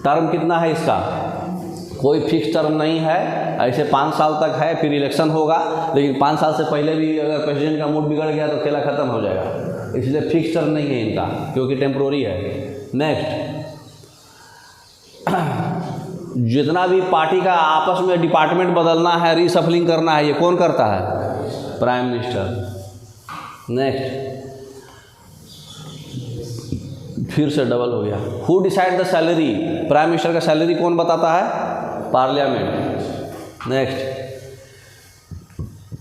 टर्म कितना है इसका? कोई फिक्स टर्म नहीं है, ऐसे 5 साल तक है, फिर इलेक्शन होगा, लेकिन 5 साल से पहले भी अगर प्रेसिडेंट का मूड बिगड़ गया तो खेला खत्म हो जाएगा, इसलिए फिक्स टर्म नहीं है इनका, क्योंकि टेम्प्रोरी है। नेक्स्ट, जितना भी पार्टी का आपस में डिपार्टमेंट बदलना है, रीसफलिंग करना है, ये कौन करता है? Prime minister. नेक्स्ट, फिर से डबल हो गया। Who decide the salary? Prime minister का सैलरी कौन बताता है? पार्लियामेंट। नेक्स्ट,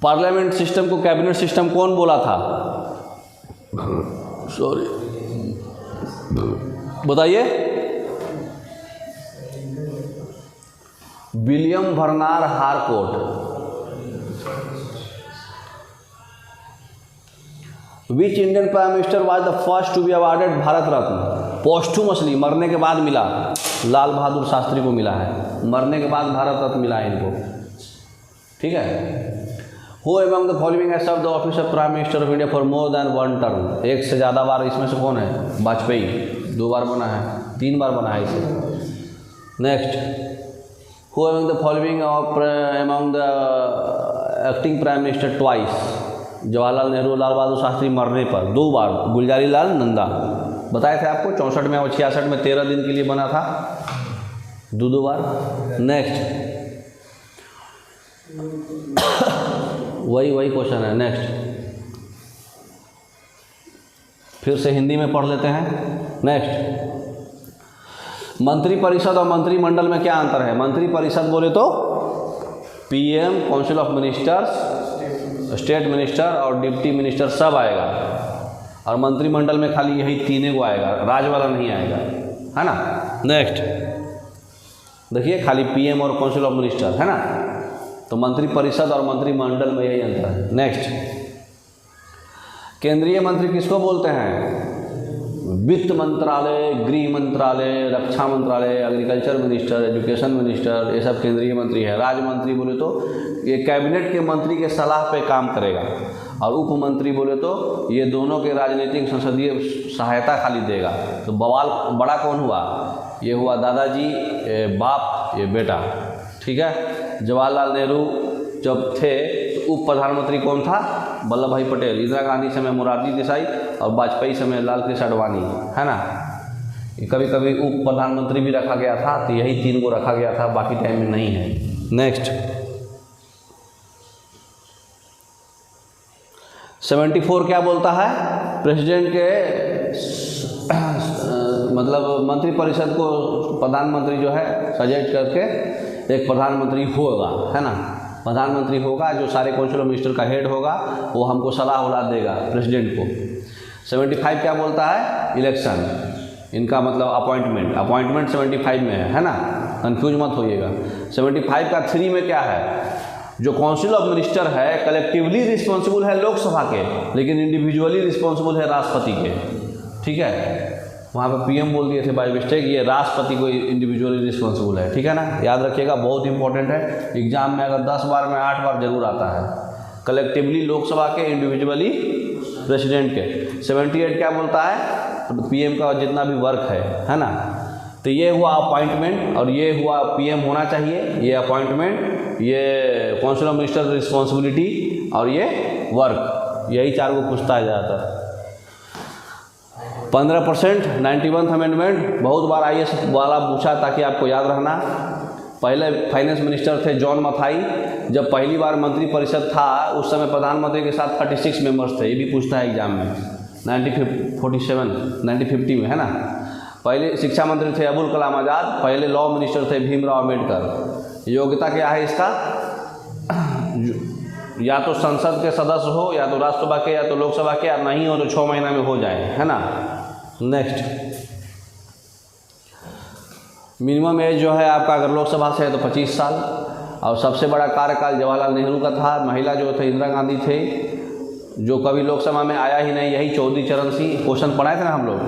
पार्लियामेंट सिस्टम को कैबिनेट सिस्टम कौन बोला था? सॉरी बताइए। William Bernard Harcourt. Which Indian prime minister was the first to be awarded Bharat Ratna? Posthumously, मरने के बाद मिला, लाल बहादुर शास्त्री को मिला है, मरने के बाद भारत रत्न मिला है इनको, ठीक है। Who among the following has served the office of prime minister of India for more than 1 term? एक से ज़्यादा बार इसमें से कौन है? वाजपेयी 2 बार बना है, 3 बार बना है इसे। Next, who among the following of among the acting prime minister twice? Jawaharlal Nehru, Lal Bahadur Shastri मरने पर 2 बार, गुलजारी लाल नंदा, बताए थे आपको, 64 में और 66 में 13 दिन के लिए बना था, 2 बार। नेक्स्ट, वही क्वेश्चन है। नेक्स्ट, फिर से हिंदी में पढ़ लेते हैं। नेक्स्ट, मंत्रिपरिषद और मंत्रिमंडल में क्या अंतर है? मंत्रिपरिषद बोले तो PM, council of ministers, state minister और डिप्टी मिनिस्टर सब आएगा, और मंत्रिमंडल में खाली यही तीनों को आएगा, राज वाला नहीं आएगा, है ना। नेक्स्ट देखिए, खाली पीएम और काउंसिल ऑफ मिनिस्टर, है ना। तो मंत्रिपरिषद और मंत्रिमंडल में यही अंतर है। नेक्स्ट, केंद्रीय मंत्री किसको बोलते हैं? वित्त मंत्रालय, गृह मंत्रालय, रक्षा मंत्रालय, एग्रीकल्चर मिनिस्टर, एजुकेशन मिनिस्टर, ये सब केंद्रीय मंत्री है। राज्य मंत्री बोले तो ये कैबिनेट के मंत्री के सलाह पे काम करेगा, और उप मंत्री बोले तो ये दोनों के राजनीतिक संसदीय सहायता खाली देगा। तो बवाल बड़ा कौन हुआ? ये हुआ दादाजी, बाप, ये बेटा, ठीक है। जवाहरलाल नेहरू जब थे तो उप प्रधानमंत्री कौन था? वल्लभ भाई पटेल। इंदिरा गांधी समय मोरारजी देसाई, और वाजपेयी समय लाल कृष्ण आडवाणी, है ना। कभी कभी उप प्रधानमंत्री भी रखा गया था, तो यही तीन को रखा गया था, बाकी टाइम में नहीं है। नेक्स्ट, 74 क्या बोलता है? प्रेसिडेंट के मतलब मंत्रिपरिषद को प्रधानमंत्री जो है सजेस्ट करके एक प्रधानमंत्री होगा, है ना। प्रधानमंत्री होगा जो सारे काउंसिल ऑफ मिनिस्टर का हेड होगा, वो हमको सलाह उलाह देगा प्रेसिडेंट को। 75 क्या बोलता है? इलेक्शन। इनका मतलब अपॉइंटमेंट 75 में है ना, कंफ्यूज मत होइएगा। 75 का 3 में क्या है? जो काउंसिल ऑफ मिनिस्टर है कलेक्टिवली रिस्पॉन्सिबल है लोकसभा के, लेकिन इंडिविजुअली रिस्पॉन्सिबल है राष्ट्रपति के, ठीक है। वहाँ पे पीएम बोल दिए थे बाय मिस्टेक, ये राष्ट्रपति को इंडिविजुअली रिस्पॉन्सिबल है, ठीक है ना। याद रखिएगा, बहुत इंपॉर्टेंट है। एग्जाम में अगर 10 बार में 8 बार जरूर आता है। कलेक्टिवली लोकसभा के, इंडिविजुअली प्रेसिडेंट के। 78 क्या बोलता है? पीएम का जितना भी वर्क है ना। तो ये हुआ अपॉइंटमेंट, और ये हुआ पीएम होना चाहिए, ये अपॉइंटमेंट, ये काउंसिल ऑफ मिनिस्टर रिस्पॉन्सिबिलिटी, और ये वर्क, यही 4 को पूछता है ज़्यादातर। 15% 91th अमेंडमेंट बहुत बार आईएएस वाला पूछा, ताकि आपको याद रहना। पहले फाइनेंस मिनिस्टर थे जॉन मथाई। जब पहली बार मंत्रिपरिषद था उस समय प्रधानमंत्री के साथ 36 मेंबर्स थे, ये भी पूछता है एग्जाम में 1950 में, है ना। पहले शिक्षा मंत्री थे अबुल कलाम आज़ाद, पहले लॉ मिनिस्टर थे भीमराव अम्बेडकर। योग्यता क्या है इसका? या तो संसद के सदस्य हो, या तो राज्यसभा के, या तो लोकसभा के, या नहीं हो तो 6 महीना में हो जाए, है ना। नेक्स्ट, मिनिमम एज जो है आपका अगर लोकसभा से है तो 25 साल, और सबसे बड़ा कार्यकाल जवाहरलाल नेहरू का था। महिला जो थे इंदिरा गांधी थे, जो कभी लोकसभा में आया ही नहीं, यही चौधरी चरण सिंह। क्वेश्चन पढ़ाए थे ना हम लोग।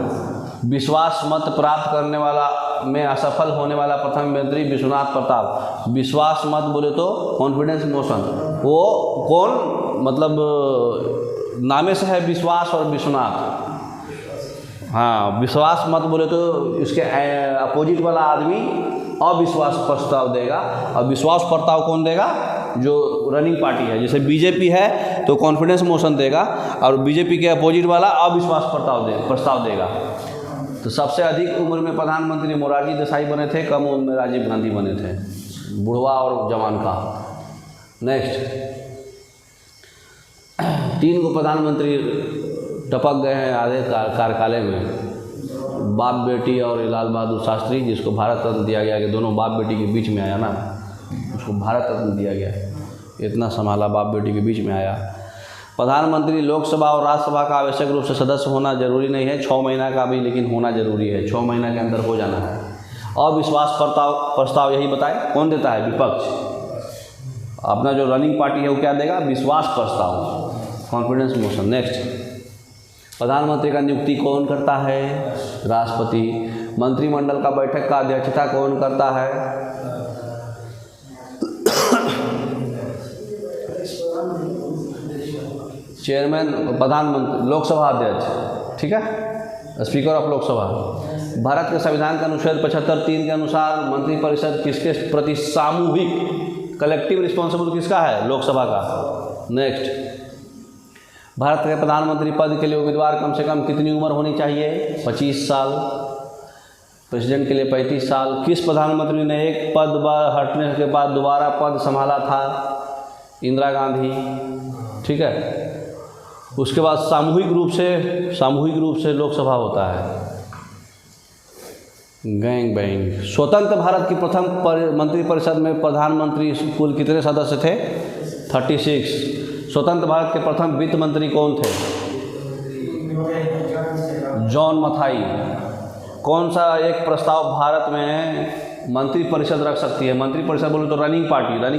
विश्वास मत प्राप्त करने वाला में असफल होने वाला प्रथम मंत्री विश्वनाथ प्रताप। विश्वास मत बोले तो कॉन्फिडेंस मोशन, वो कौन, मतलब नामे से है विश्वास और विश्वनाथ। हाँ, विश्वास मत बोले तो इसके अपोजिट वाला आदमी अविश्वास प्रस्ताव देगा, और विश्वास प्रस्ताव कौन देगा? जो रनिंग पार्टी है। जैसे बीजेपी है तो कॉन्फिडेंस मोशन देगा, और बीजेपी के अपोजिट वाला अविश्वास प्रस्ताव देगा। तो सबसे अधिक उम्र में प्रधानमंत्री मोरारजी देसाई बने थे, कम उम्र में राजीव गांधी बने थे, बुढ़वा और जवान का। नेक्स्ट, 3 को प्रधानमंत्री टपक गए हैं आधे कार्यकाल में, बाप बेटी और लाल बहादुर शास्त्री, जिसको भारत रत्न दिया गया, कि दोनों बाप बेटी के बीच में आया ना, उसको भारत रत्न दिया गया। इतना संभाला, बाप बेटी के बीच में आया। प्रधानमंत्री लोकसभा और राज्यसभा का आवश्यक रूप से सदस्य होना जरूरी नहीं है, 6 महीना का भी लेकिन होना जरूरी है, 6 महीना के अंदर हो जाना है। अविश्वास प्रस्ताव यही बताए कौन देता है? विपक्ष। अपना जो रनिंग पार्टी है वो क्या देगा? विश्वास प्रस्ताव, कॉन्फिडेंस मोशन। नेक्स्ट, प्रधानमंत्री का नियुक्ति कौन करता है? राष्ट्रपति। मंत्रिमंडल का बैठक का अध्यक्षता कौन करता है? चेयरमैन, प्रधानमंत्री, लोकसभा अध्यक्ष, ठीक है, स्पीकर ऑफ लोकसभा। भारत के संविधान के अनुच्छेद 75(3) के अनुसार मंत्रिपरिषद किसके प्रति सामूहिक, कलेक्टिव रिस्पॉन्सिबल किसका है? लोकसभा का। नेक्स्ट, भारत के प्रधानमंत्री पद के लिए उम्मीदवार कम से कम कितनी उम्र होनी चाहिए? 25 साल। प्रेसिडेंट के लिए 35 साल। किस प्रधानमंत्री ने एक पद हटने के बाद दोबारा पद संभाला था? इंदिरा गांधी, ठीक है। उसके बाद सामूहिक रूप से लोकसभा होता है। Gang bang. स्वतंत्र भारत की प्रथम मंत्रिपरिषद में प्रधानमंत्री कुल कितने सदस्य थे? 36। स्वतंत्र भारत के प्रथम वित्त मंत्री कौन थे? जॉन मथाई। कौन सा एक प्रस्ताव भारत में मंत्रिपरिषद रख सकती है? मंत्रिपरिषद बोले तो रनिंग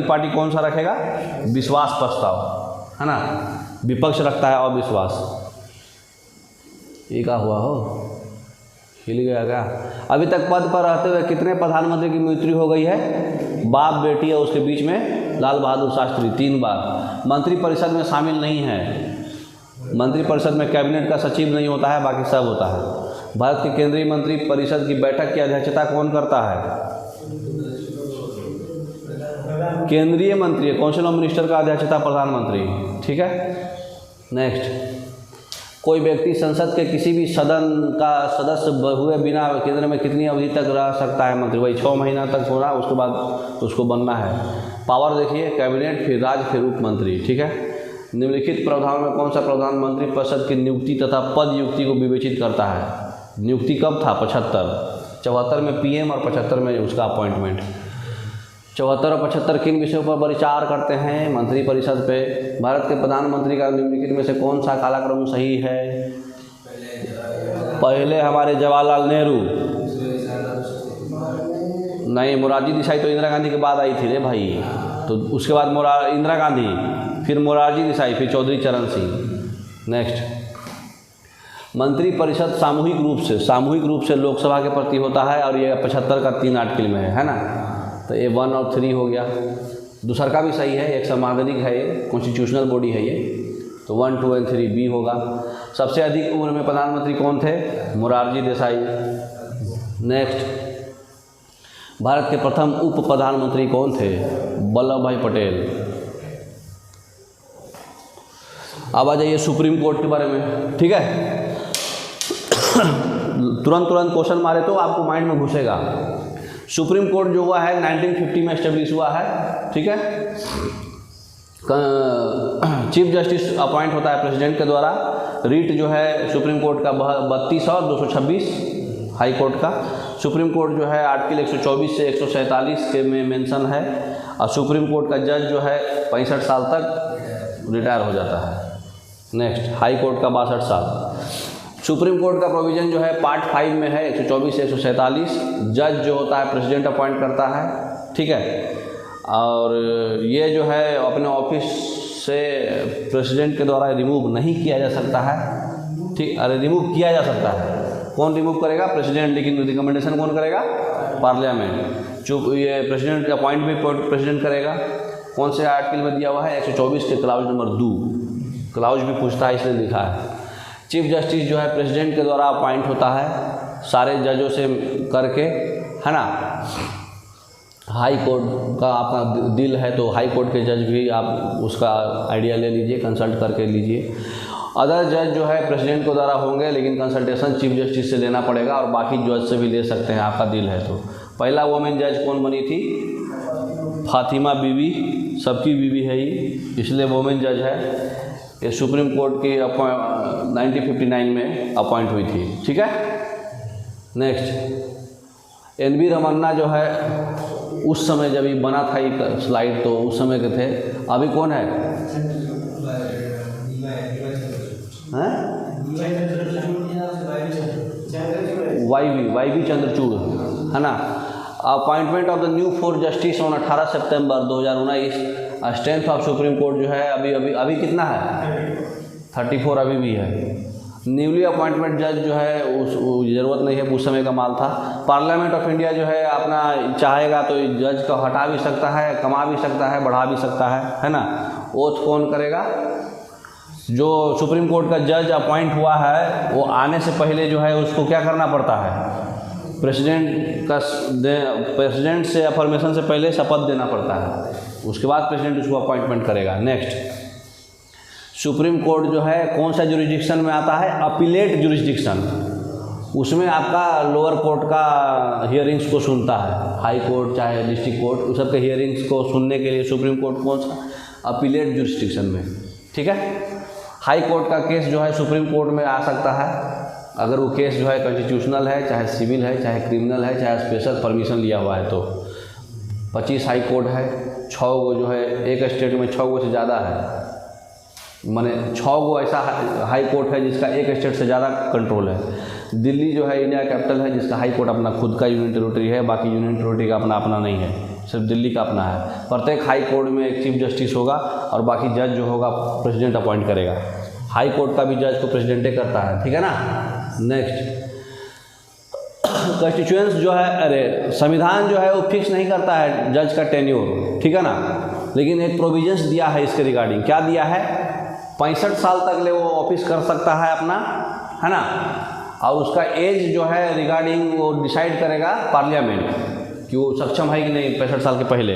पार्टी कौन सा रखेगा? विश्वास प्रस्ताव, है ना। विपक्ष रखता है अविश्वास। ये क्या हुआ हो, हिल गया क्या? अभी तक पद पर रहते हुए कितने प्रधानमंत्री की मृत्यु हो गई है? बाप बेटी और उसके बीच में लाल बहादुर शास्त्री 3 बार। मंत्रिपरिषद में शामिल नहीं है। मंत्रिपरिषद में कैबिनेट का सचिव नहीं होता है, बाकी सब होता है। भारत के केंद्रीय मंत्री परिषद की बैठक की अध्यक्षता कौन करता है? केंद्रीय मंत्री, काउंसिल ऑफ मिनिस्टर का अध्यक्षता प्रधानमंत्री। ठीक है, नेक्स्ट। कोई व्यक्ति संसद के किसी भी सदन का सदस्य हुए बिना केंद्र में कितनी अवधि तक रह सकता है मंत्री? वही 6 महीना तक होना, उसके बाद उसको बनना है। पावर देखिए, कैबिनेट, फिर राज्य, फिर उप मंत्री। ठीक है। निम्नलिखित प्रावधानों में कौन सा प्रावधान मंत्री परिषद की नियुक्ति तथा पद युक्ति को विवेचित करता है? नियुक्ति कब था? 74 में पीएम और 75 में उसका अपॉइंटमेंट। 74 और 75 किन विषयों पर विचार करते हैं मंत्री परिषद पे? भारत के प्रधानमंत्री का निम्नलिखित में से कौन सा कालक्रम सही है? पहले हमारे जवाहरलाल नेहरू, नहीं, मोरारजी देसाई तो इंदिरा गांधी के बाद आई थी रे भाई। तो उसके बाद इंदिरा गांधी, फिर मोरारजी देसाई, फिर चौधरी चरण सिंह। नेक्स्ट। मंत्री परिषद सामूहिक रूप से लोकसभा के प्रति होता है और ये 75 का 3 आर्टिकल में है ना। तो ये 1 और 3 हो गया। दूसरा का भी सही है, एक संवैधानिक है, ये कॉन्स्टिट्यूशनल बॉडी है ये, तो 1, 2 और 3 बी होगा। सबसे अधिक उम्र में प्रधानमंत्री कौन थे? मोरारजी देसाई। नेक्स्ट। भारत के प्रथम उप प्रधानमंत्री कौन थे? वल्लभ भाई पटेल। अब आ जाइए सुप्रीम कोर्ट के बारे में। ठीक है, तुरंत क्वेश्चन मारे तो आपको माइंड में घुसेगा। सुप्रीम कोर्ट जो हुआ है 1950 में एस्टेब्लिश हुआ है। ठीक है। चीफ जस्टिस अपॉइंट होता है प्रेसिडेंट के द्वारा। रीट जो है सुप्रीम कोर्ट का 32 और 226 हाई कोर्ट का। सुप्रीम कोर्ट जो है आर्टिकल 124 से 147 के में मेंशन है। और सुप्रीम कोर्ट का जज जो है 65 साल तक रिटायर हो जाता है। नेक्स्ट। हाई कोर्ट का 62 साल। सुप्रीम कोर्ट का प्रोविज़न जो है पार्ट 5 में है 124 से 147। जज जो होता है प्रेसिडेंट अपॉइंट करता है। ठीक है। और ये जो है अपने ऑफिस से प्रेसिडेंट के द्वारा रिमूव नहीं किया जा सकता है। ठीक, अरे रिमूव किया जा सकता है। कौन रिमूव करेगा? प्रेसिडेंट। लेकिन रिकमेंडेशन कौन करेगा? पार्लियामेंट। चूँकि ये प्रेसिडेंट अपॉइंट भी प्रेसिडेंट करेगा। कौन से आर्टिकल में दिया हुआ है? 124 के क्लाउज नंबर 2। क्लाउज भी पूछता है इसलिए लिखा है। चीफ जस्टिस जो है प्रेसिडेंट के द्वारा अपॉइंट होता है सारे जजों से करके, है ना। हाई कोर्ट का आपका दिल है तो हाई कोर्ट के जज भी आप उसका आइडिया ले लीजिए, कंसल्ट करके लीजिए। अदर जज जो है प्रेसिडेंट के द्वारा होंगे, लेकिन कंसल्टेशन चीफ जस्टिस से लेना पड़ेगा और बाकी जज से भी ले सकते हैं, आपका दिल है तो। पहला वुमेन जज कौन बनी थी? फातिमा बीवी, सबकी बीवी है ये, इसलिए वुमेन जज है। ये सुप्रीम कोर्ट की 1959 में अपॉइंट हुई थी। ठीक है। नेक्स्ट। NV रमन्ना जो है उस समय जब ये बना था ये स्लाइड तो उस समय के थे। अभी कौन है? YV चंद्रचूड़, है ना। Appointment of the new 4 justice on 18 September 2019। Strength of supreme court जो है अभी कितना है? 34 अभी भी है। न्यूली अपॉइंटमेंट जज जो है उस ज़रूरत नहीं है, उस समय का माल था। पार्लियामेंट ऑफ इंडिया जो है अपना चाहेगा तो जज को हटा भी सकता है, कमा भी सकता है, बढ़ा भी सकता है ना। ओथ कौन करेगा? जो सुप्रीम कोर्ट का जज अपॉइंट हुआ है वो आने से पहले जो है उसको क्या करना पड़ता है? प्रेसिडेंट से अफर्मेशन से पहले शपथ देना पड़ता है, उसके बाद प्रेसिडेंट उसको अपॉइंटमेंट करेगा। नेक्स्ट। सुप्रीम कोर्ट जो है कौन सा जुरिस्डिक्शन में आता है? Appellate jurisdiction. उसमें आपका लोअर कोर्ट का हियरिंग्स को सुनता है, हाई कोर्ट चाहे डिस्ट्रिक्ट कोर्ट, उस सब के हियरिंग्स को सुनने के लिए सुप्रीम कोर्ट कौन सा? अपीलेट जुरिस्डिक्शन में। ठीक है। हाई कोर्ट का केस जो है सुप्रीम कोर्ट में आ सकता है, अगर वो केस जो है कॉन्स्टिट्यूशनल है, चाहे सिविल है, चाहे क्रिमिनल है, चाहे स्पेशल परमिशन लिया हुआ है तो 25 हाई कोर्ट है, 6 गो जो है एक स्टेट में 6 गो से ज़्यादा है, माने 6 गो ऐसा हाई कोर्ट है जिसका एक स्टेट से ज़्यादा कंट्रोल है। दिल्ली जो है इंडिया कैपिटल है जिसका हाई कोर्ट अपना खुद का यूनियन टेरिटरी है, बाकी यूनियन टेरिटरी का अपना अपना नहीं है, सिर्फ दिल्ली का अपना है। प्रत्येक हाई कोर्ट में एक चीफ जस्टिस होगा और बाकी जज जो होगा प्रेसिडेंट अपॉइंट करेगा। हाई कोर्ट का भी जज को प्रेसिडेंटे करता है, ठीक है ना। नेक्स्ट, कॉन्स्टिट्यूएंस जो है, अरे संविधान जो है वो फिक्स नहीं करता है जज का टेन्योर, ठीक है ना, लेकिन एक प्रोविजंस दिया है इसके रिगार्डिंग। क्या दिया है? 65 साल तक ले वो ऑफिस कर सकता है अपना, है ना, और उसका एज जो है रिगार्डिंग वो डिसाइड करेगा पार्लियामेंट कि वो सक्षम है कि नहीं 65 साल के पहले।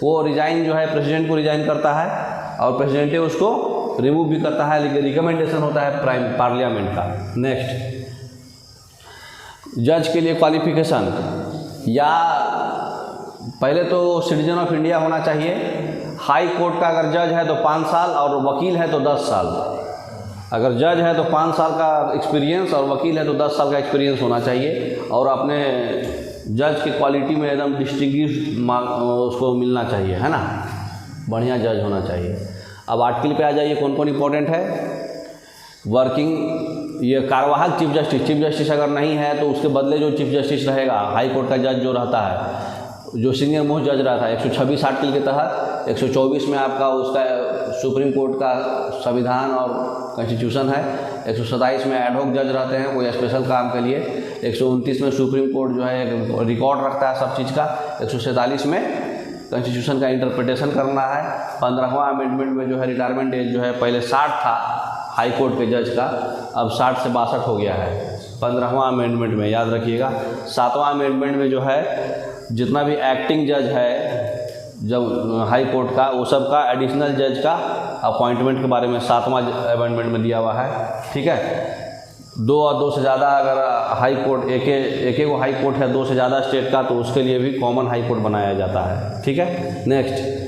वो रिज़ाइन जो है प्रेसिडेंट को रिज़ाइन करता है और प्रेसिडेंट उसको रिमूव भी करता है, लेकिन रिकमेंडेशन होता है पार्लियामेंट का। नेक्स्ट, जज के लिए क्वालिफिकेशन, या पहले तो सिटीजन ऑफ इंडिया होना चाहिए। हाई कोर्ट का अगर जज है तो 5 साल और वकील है तो 10 साल। अगर जज है तो 5 साल का एक्सपीरियंस और वकील है तो 10 साल का एक्सपीरियंस होना चाहिए, और अपने जज की क्वालिटी में एकदम डिस्टिंग्विश्ड उसको मिलना चाहिए, है ना, बढ़िया जज होना चाहिए। अब आर्टिकल पे आ जाइए, कौन कौन इंपॉर्टेंट है। वर्किंग, ये कार्यवाहक चीफ जस्टिस अगर नहीं है तो उसके बदले जो चीफ जस्टिस रहेगा, हाई कोर्ट का जज जो रहता है, जो सीनियर मोस्ट जज रहता है, 126 आर्टिकल के तहत 124 में आपका उसका सुप्रीम कोर्ट का संविधान और कॉन्स्टिट्यूशन है, 127 में एडहॉक जज रहते हैं कोई स्पेशल काम के लिए, 129 में सुप्रीम कोर्ट जो है एक रिकॉर्ड रखता है सब चीज़ का, 147 में कॉन्स्टिट्यूशन का इंटरप्रिटेशन करना है। 15वां अमेंडमेंट में जो है रिटायरमेंट एज जो है पहले 60 था हाई कोर्ट के जज का, अब 60 से 62 हो गया है 15वां अमेंडमेंट में, याद रखिएगा। 7वां अमेंडमेंट में जो है जितना भी एक्टिंग जज है जब हाई कोर्ट का, वो सब का एडिशनल जज का अपॉइंटमेंट के बारे में 7वां अमेंडमेंट में दिया हुआ है, ठीक है। 2 और 2 से ज़्यादा अगर हाई कोर्ट एक वो हाई कोर्ट है 2 से ज़्यादा स्टेट का, तो उसके लिए भी कॉमन हाई कोर्ट बनाया जाता है, ठीक है। नेक्स्ट,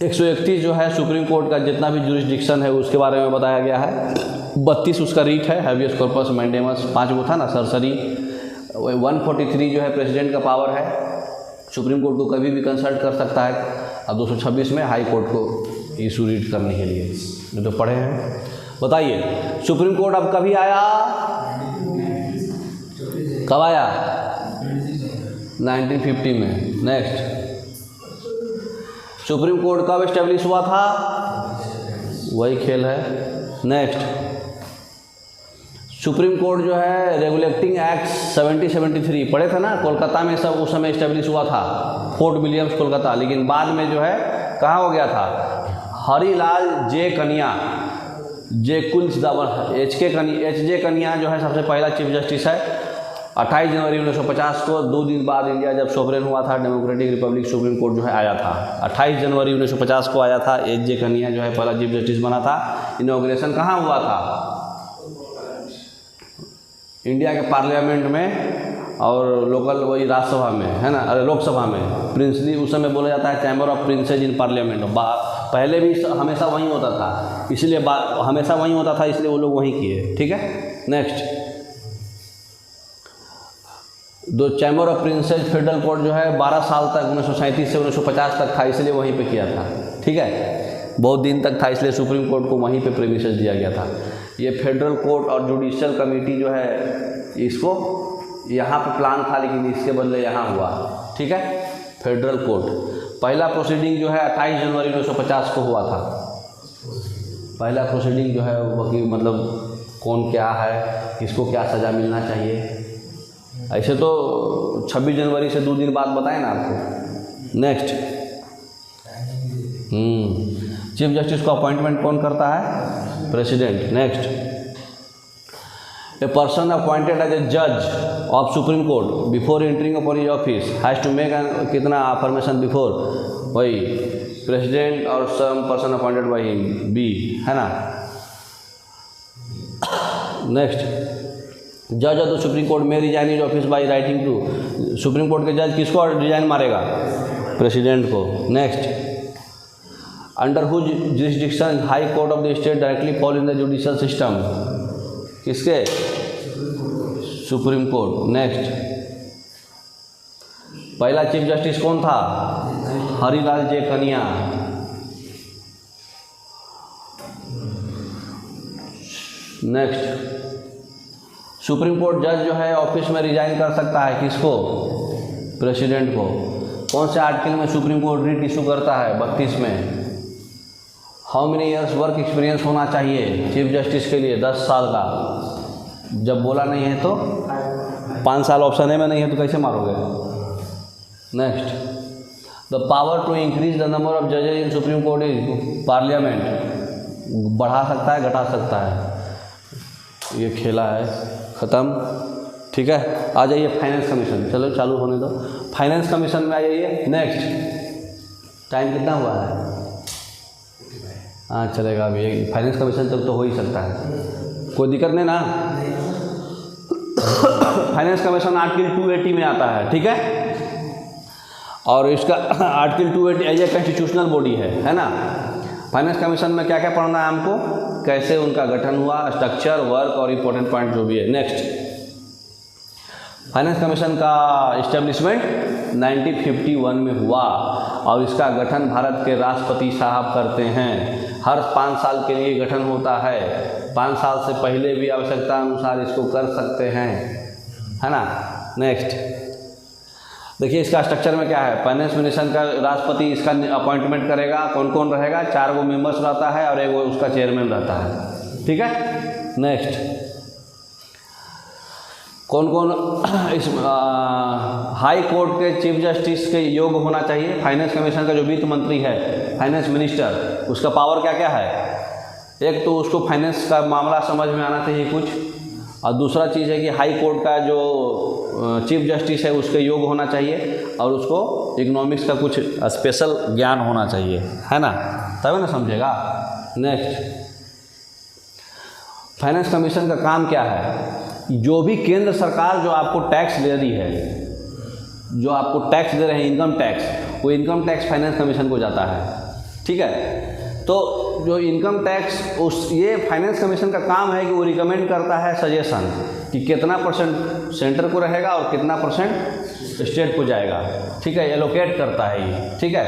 131 जो है सुप्रीम कोर्ट का जितना भी जुरिस्डिक्शन है उसके बारे में बताया गया है। 32 उसका रीट है, हैबियस कॉर्पस, मैंडेमस, 5 वो था ना, सरसरी। 143 जो है प्रेसिडेंट का पावर है, सुप्रीम कोर्ट को कभी भी कंसल्ट कर सकता है, और 226 में हाई कोर्ट को इशू रीड करने के लिए, ये तो पढ़े हैं। बताइए सुप्रीम कोर्ट अब कभी आया, कब आया? 1950 में। नेक्स्ट, सुप्रीम कोर्ट कब एस्टेब्लिश हुआ था? वही खेल है। नेक्स्ट, सुप्रीम कोर्ट जो है रेगुलेटिंग एक्ट 7073 पढ़े थे ना, कोलकाता में सब उस समय एस्टेब्लिश हुआ था, फोर्ट विलियम्स कोलकाता, लेकिन बाद में जो है कहाँ हो गया था? हरिलाल जे कन्या, जे कुल्स दावर, एच जे कन्या जो है सबसे पहला चीफ जस्टिस है। 28 जनवरी 1950 को 2 दिन बाद इंडिया जब सोवरेन हुआ था, डेमोक्रेटिक रिपब्लिक, सुप्रीम कोर्ट जो है आया था। 28 जनवरी 1950 को आया था, एच जे कन्या जो है पहला चीफ जस्टिस बना था। इनॉग्रेशन कहाँ हुआ था? इंडिया के पार्लियामेंट में और लोकल वही राज्यसभा में, है ना, अरे लोकसभा में। प्रिंसली उस समय बोला जाता है chamber of princes in parliament. पहले भी हमेशा वहीं होता था, इसलिए हमेशा वहीं होता था, इसलिए वो लोग वहीं किए, ठीक है। नेक्स्ट, दो chamber of princes federal court जो है 12 साल तक 1937 से 1950 तक था, इसलिए वहीं पे किया था, ठीक है। बहुत दिन तक था, इसलिए सुप्रीम कोर्ट को वहीं पे प्रीमिसेस दिया गया था। ये फेडरल कोर्ट और जुडिशियल कमेटी जो है इसको यहाँ पे प्लान था, लेकिन इसके बदले यहाँ हुआ, ठीक है। फेडरल कोर्ट पहला प्रोसीडिंग जो है 28 जनवरी 1950 को हुआ था। पहला प्रोसीडिंग जो है वकील मतलब कौन क्या है, किसको क्या सज़ा मिलना चाहिए, ऐसे तो 26 जनवरी से 2 दिन बाद बताए ना आपको। नेक्स्ट, चीफ जस्टिस को अपॉइंटमेंट कौन करता है? President. Next, a person appointed as a जज of supreme court before entering upon his office has to make कितना अफर्मेशन बिफोर, वही प्रेसिडेंट और some person appointed by him, B, है ना। नेक्स्ट, जज ऑफ द सुप्रीम कोर्ट में resign his office by writing to, supreme court के जज किसको रिजाइन मारेगा? प्रेसिडेंट को। Next, under whose jurisdiction high court of the state directly fall in the judicial system, किसके? Supreme court. नेक्स्ट, पहला चीफ जस्टिस कौन था? हरिलाल जे कनिया। नेक्स्ट, सुप्रीम कोर्ट जज जो है ऑफिस में रिजाइन कर सकता है, किसको? प्रेसिडेंट को। कौन से आर्टिकल में सुप्रीम कोर्ट रिट इशू करता है? 32 में। How many years work experience होना चाहिए चीफ जस्टिस के लिए? 10 साल का। जब बोला नहीं है तो 5 साल ऑप्शन ए में नहीं है तो कैसे मारोगे? Next, the power to increase the number of जजेज in supreme court is parliament. बढ़ा सकता है, घटा सकता है। ये खेला है, ख़त्म। ठीक है, आ जाइए फाइनेंस कमीशन। चलो चालू होने दो। फाइनेंस कमीशन में आ जाइए। नेक्स्ट, टाइम कितना हुआ है? हाँ चलेगा, अभी फाइनेंस कमीशन तक तो हो ही सकता है, कोई दिक्कत नहीं ना। फाइनेंस कमीशन आर्टिकल 280 में आता है, ठीक है। और इसका article 280 as a constitutional body है ना। फाइनेंस कमीशन में क्या क्या पढ़ना है हमको? कैसे उनका गठन हुआ, स्ट्रक्चर, वर्क और इम्पोर्टेंट पॉइंट जो भी है। नेक्स्ट, फाइनेंस कमीशन का इस्टेब्लिशमेंट 1951 में हुआ और इसका गठन भारत के राष्ट्रपति साहब करते हैं। हर 5 साल के लिए गठन होता है। 5 साल से पहले भी आवश्यकता अनुसार इसको कर सकते हैं, है ना। नेक्स्ट, देखिए इसका स्ट्रक्चर में क्या है। फाइनेंस कमीशन का राष्ट्रपति इसका अपॉइंटमेंट करेगा। कौन कौन रहेगा? 4 मेंबर्स रहता है और 1 उसका चेयरमैन रहता है, ठीक है। नेक्स्ट, कौन कौन इस हाई कोर्ट के चीफ जस्टिस के योग्य होना चाहिए? फाइनेंस कमीशन का जो वित्त मंत्री है, फाइनेंस मिनिस्टर, उसका पावर क्या क्या है? एक तो उसको फाइनेंस का मामला समझ में आना चाहिए कुछ, और दूसरा चीज़ है कि हाई कोर्ट का जो चीफ जस्टिस है उसके योग्य होना चाहिए और उसको इकोनॉमिक्स का कुछ स्पेशल ज्ञान होना चाहिए, है ना, तभी ना समझेगा। नेक्स्ट, फाइनेंस कमीशन का काम क्या है? जो भी केंद्र सरकार जो आपको टैक्स दे रही है, जो आपको टैक्स दे रहे हैं, इनकम टैक्स, वो इनकम टैक्स फाइनेंस कमीशन को जाता है, ठीक है। तो जो इनकम टैक्स ये फाइनेंस कमीशन का काम है कि वो रिकमेंड करता है सजेशन कि कितना % सेंटर को रहेगा और कितना % स्टेट को जाएगा, ठीक है। एलोकेट करता है ये, ठीक है,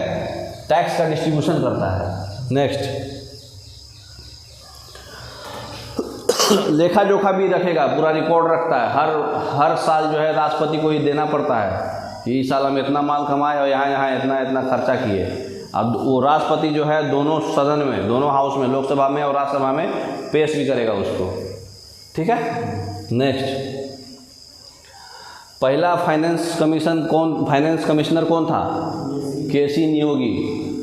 टैक्स का डिस्ट्रीब्यूशन करता है। नेक्स्ट, लेखा जोखा भी रखेगा, पूरा रिकॉर्ड रखता है। हर साल जो है राष्ट्रपति को ही देना पड़ता है कि इस साल हम इतना माल कमाए और यहाँ इतना खर्चा किए। अब वो राष्ट्रपति जो है दोनों सदन में, दोनों हाउस में, लोकसभा में और राज्यसभा में पेश भी करेगा उसको, ठीक है। नेक्स्ट, पहला फाइनेंस कमिश्नर कौन था? केसी नियोगी,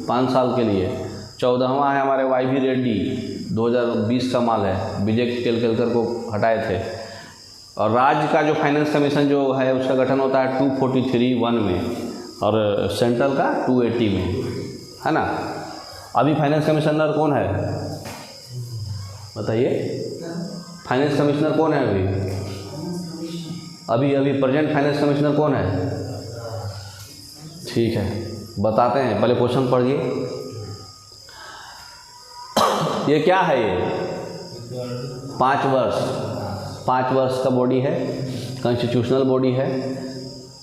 5 साल के लिए। 14वां है हमारे YV रेड्डी, 2020 का माल है, विजय केलकर को हटाए थे। और राज्य का जो फाइनेंस कमीशन जो है उसका गठन होता है 243(1) में और सेंट्रल का 280 में, है ना। अभी फाइनेंस कमिश्नर कौन है बताइए? फाइनेंस कमिश्नर कौन है अभी प्रेजेंट फाइनेंस कमिश्नर कौन है? ठीक है, बताते हैं, पहले क्वेश्चन पढ़िए। ये क्या है? ये 5 वर्ष का बॉडी है, कॉन्स्टिट्यूशनल बॉडी है।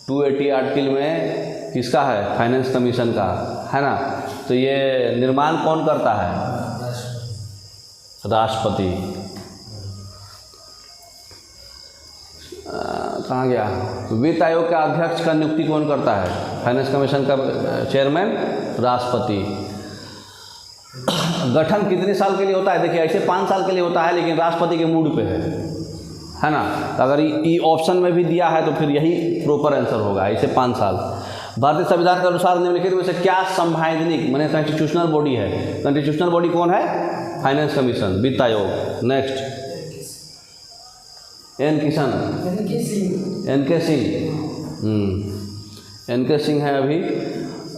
280 आर्टिकल में किसका है? फाइनेंस कमीशन का, है ना। तो ये निर्माण कौन करता है? राष्ट्रपति। कहाँ गया? वित्त आयोग के अध्यक्ष का नियुक्ति कौन करता है? फाइनेंस कमीशन का चेयरमैन राष्ट्रपति। गठन कितने साल के लिए होता है? देखिए ऐसे 5 साल के लिए होता है, लेकिन राष्ट्रपति के मूड पे है ना। तो अगर ये ऑप्शन में भी दिया है तो फिर यही प्रॉपर आंसर होगा, ऐसे 5 साल। भारतीय संविधान के अनुसार निम्नलिखित में से क्या संवैधानिक माने कॉन्स्टिट्यूशनल बॉडी है? कॉन्स्टिट्यूशनल बॉडी कौन है? फाइनेंस कमीशन, वित्त आयोग। Next, NK. सिंह है अभी।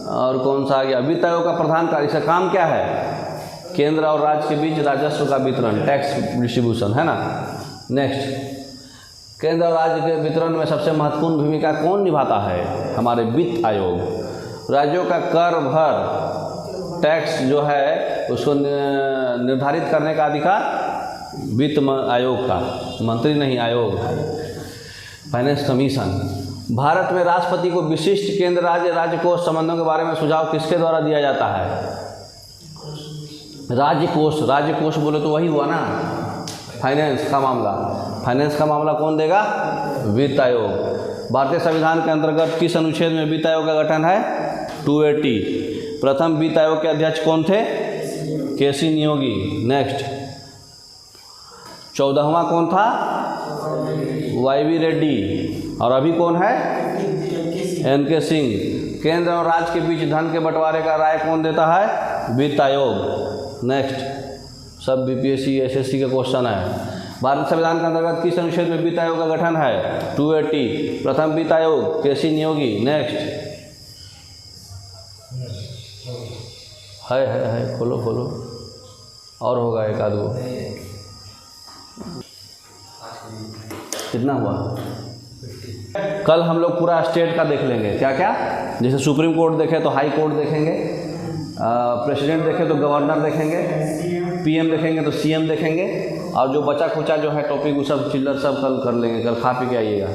और कौन सा आ गया? वित्त आयोग का प्रधान कार्य, इसका काम क्या है? केंद्र और राज्य के बीच राजस्व का वितरण, टैक्स डिस्ट्रीब्यूशन, है ना। नेक्स्ट, केंद्र और राज्य के वितरण में सबसे महत्वपूर्ण भूमिका कौन निभाता है? हमारे वित्त आयोग। राज्यों का कर भर टैक्स जो है उसको निर्धारित करने का अधिकार वित्त आयोग का, मंत्री नहीं आयोग, फाइनेंस कमीशन। भारत में राष्ट्रपति को विशिष्ट केंद्र राज्य राज्यकोष संबंधों के बारे में सुझाव किसके द्वारा दिया जाता है? राज्यकोष। राज्यकोष बोले तो वही हुआ ना, फाइनेंस का मामला। फाइनेंस का मामला कौन देगा? वित्त आयोग। भारतीय संविधान के अंतर्गत किस अनुच्छेद में वित्त आयोग का गठन है? 280। प्रथम वित्त आयोग के अध्यक्ष कौन थे? केसी नियोगी। नेक्स्ट। 14वां कौन था? YV रेड्डी। और अभी कौन है? NK सिंह। केंद्र और राज्य के बीच धन के बंटवारे का राय कौन देता है? वित्त आयोग। नेक्स्ट। सब BPSC SSC के क्वेश्चन है। भारत संविधान के अंतर्गत किस अनुच्छेद में वित्त आयोग का गठन है? 280। प्रथम वित्त आयोग केसी नियोगी। नेक्स्ट। है खोलो खोलो, और होगा एक आध गो। कितना हुआ? कल हम लोग पूरा स्टेट का देख लेंगे। क्या क्या? जैसे सुप्रीम कोर्ट देखे तो हाई कोर्ट देखेंगे, प्रेसिडेंट देखे तो गवर्नर देखेंगे, PM देखेंगे तो CM देखेंगे, और जो बचा खुचा जो है टॉपिक वो सब चिल्लर सब कल कर लेंगे। कल खा पी के आइएगा।